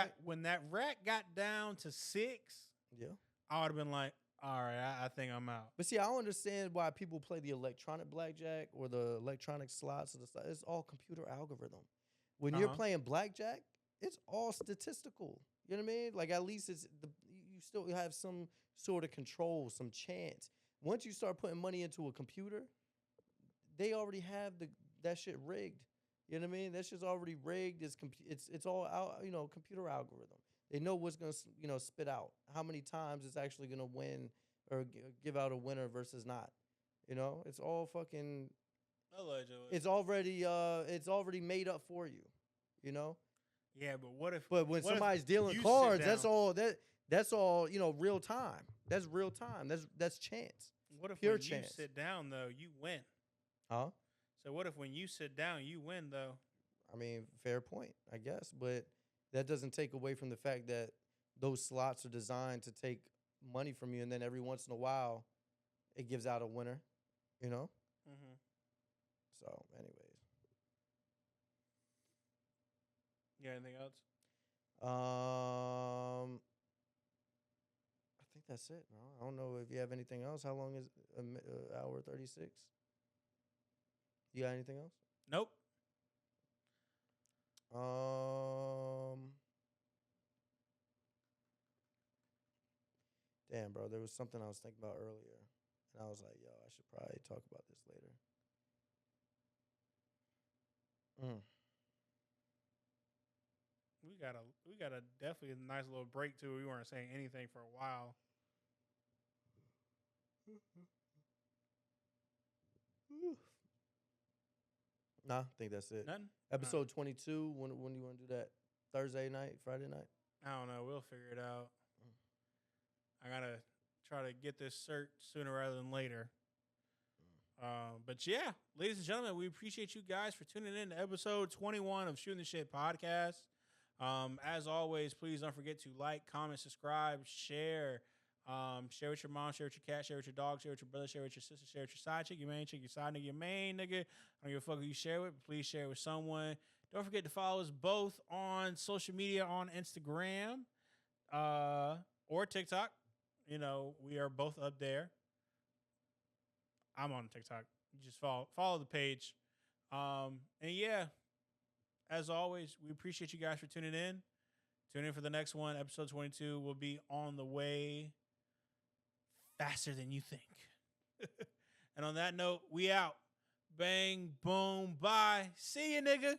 got down to 6, Yeah. I would have been like, All right, I think I'm out. But see, I don't understand why people play the electronic blackjack or the electronic slots or the stuff. It's all computer algorithm. When you're playing blackjack, it's all statistical. You know what I mean? Like at least you still have some sort of control, some chance. Once you start putting money into a computer, they already have that shit rigged. You know what I mean? That shit's already rigged. It's all out, computer algorithm. They know what's gonna spit out. How many times it's actually gonna win or give out a winner versus not. It's all fucking. Allegedly. It's already made up for you. Yeah, but what if? But when what if somebody's dealing you cards, sit that's down- all real time. That's real time. That's chance. What if pure when chance. you sit down though, you win? Huh? So what if when you sit down, you win though? I mean, fair point, I guess, but that doesn't take away from the fact that those slots are designed to take money from you, and then every once in a while, it gives out a winner. Mm-hmm. So, anyways, You got anything else? I think that's it. No, I don't know if you have anything else. How long is hour 36? You got anything else? Nope. Damn, bro, there was something I was thinking about earlier, and I was like, yo, I should probably talk about this later. We got a definitely a nice little break too. We weren't saying anything for a while. Nah, I think that's it. Nothing. Episode 22. When do you want to do that? Thursday night, Friday night? I don't know. We'll figure it out. I gotta try to get this cert sooner rather than later. But yeah, ladies and gentlemen, we appreciate you guys for tuning in to episode 21 of Shooting the Shit podcast. As always, please don't forget to like, comment, subscribe, share. Share with your mom, share with your cat, share with your dog, share with your brother, share with your sister, share with your side chick, your main chick, your side nigga, your main nigga. I don't give a fuck who you share with, but please share with someone. Don't forget to follow us both on social media on Instagram or TikTok. We are both up there. I'm on TikTok. You just follow the page. And yeah, as always, we appreciate you guys for tuning in. Tune in for the next one. Episode 22 will be on the way faster than you think. And on that note, we out. Bang, boom, bye. See you, nigga.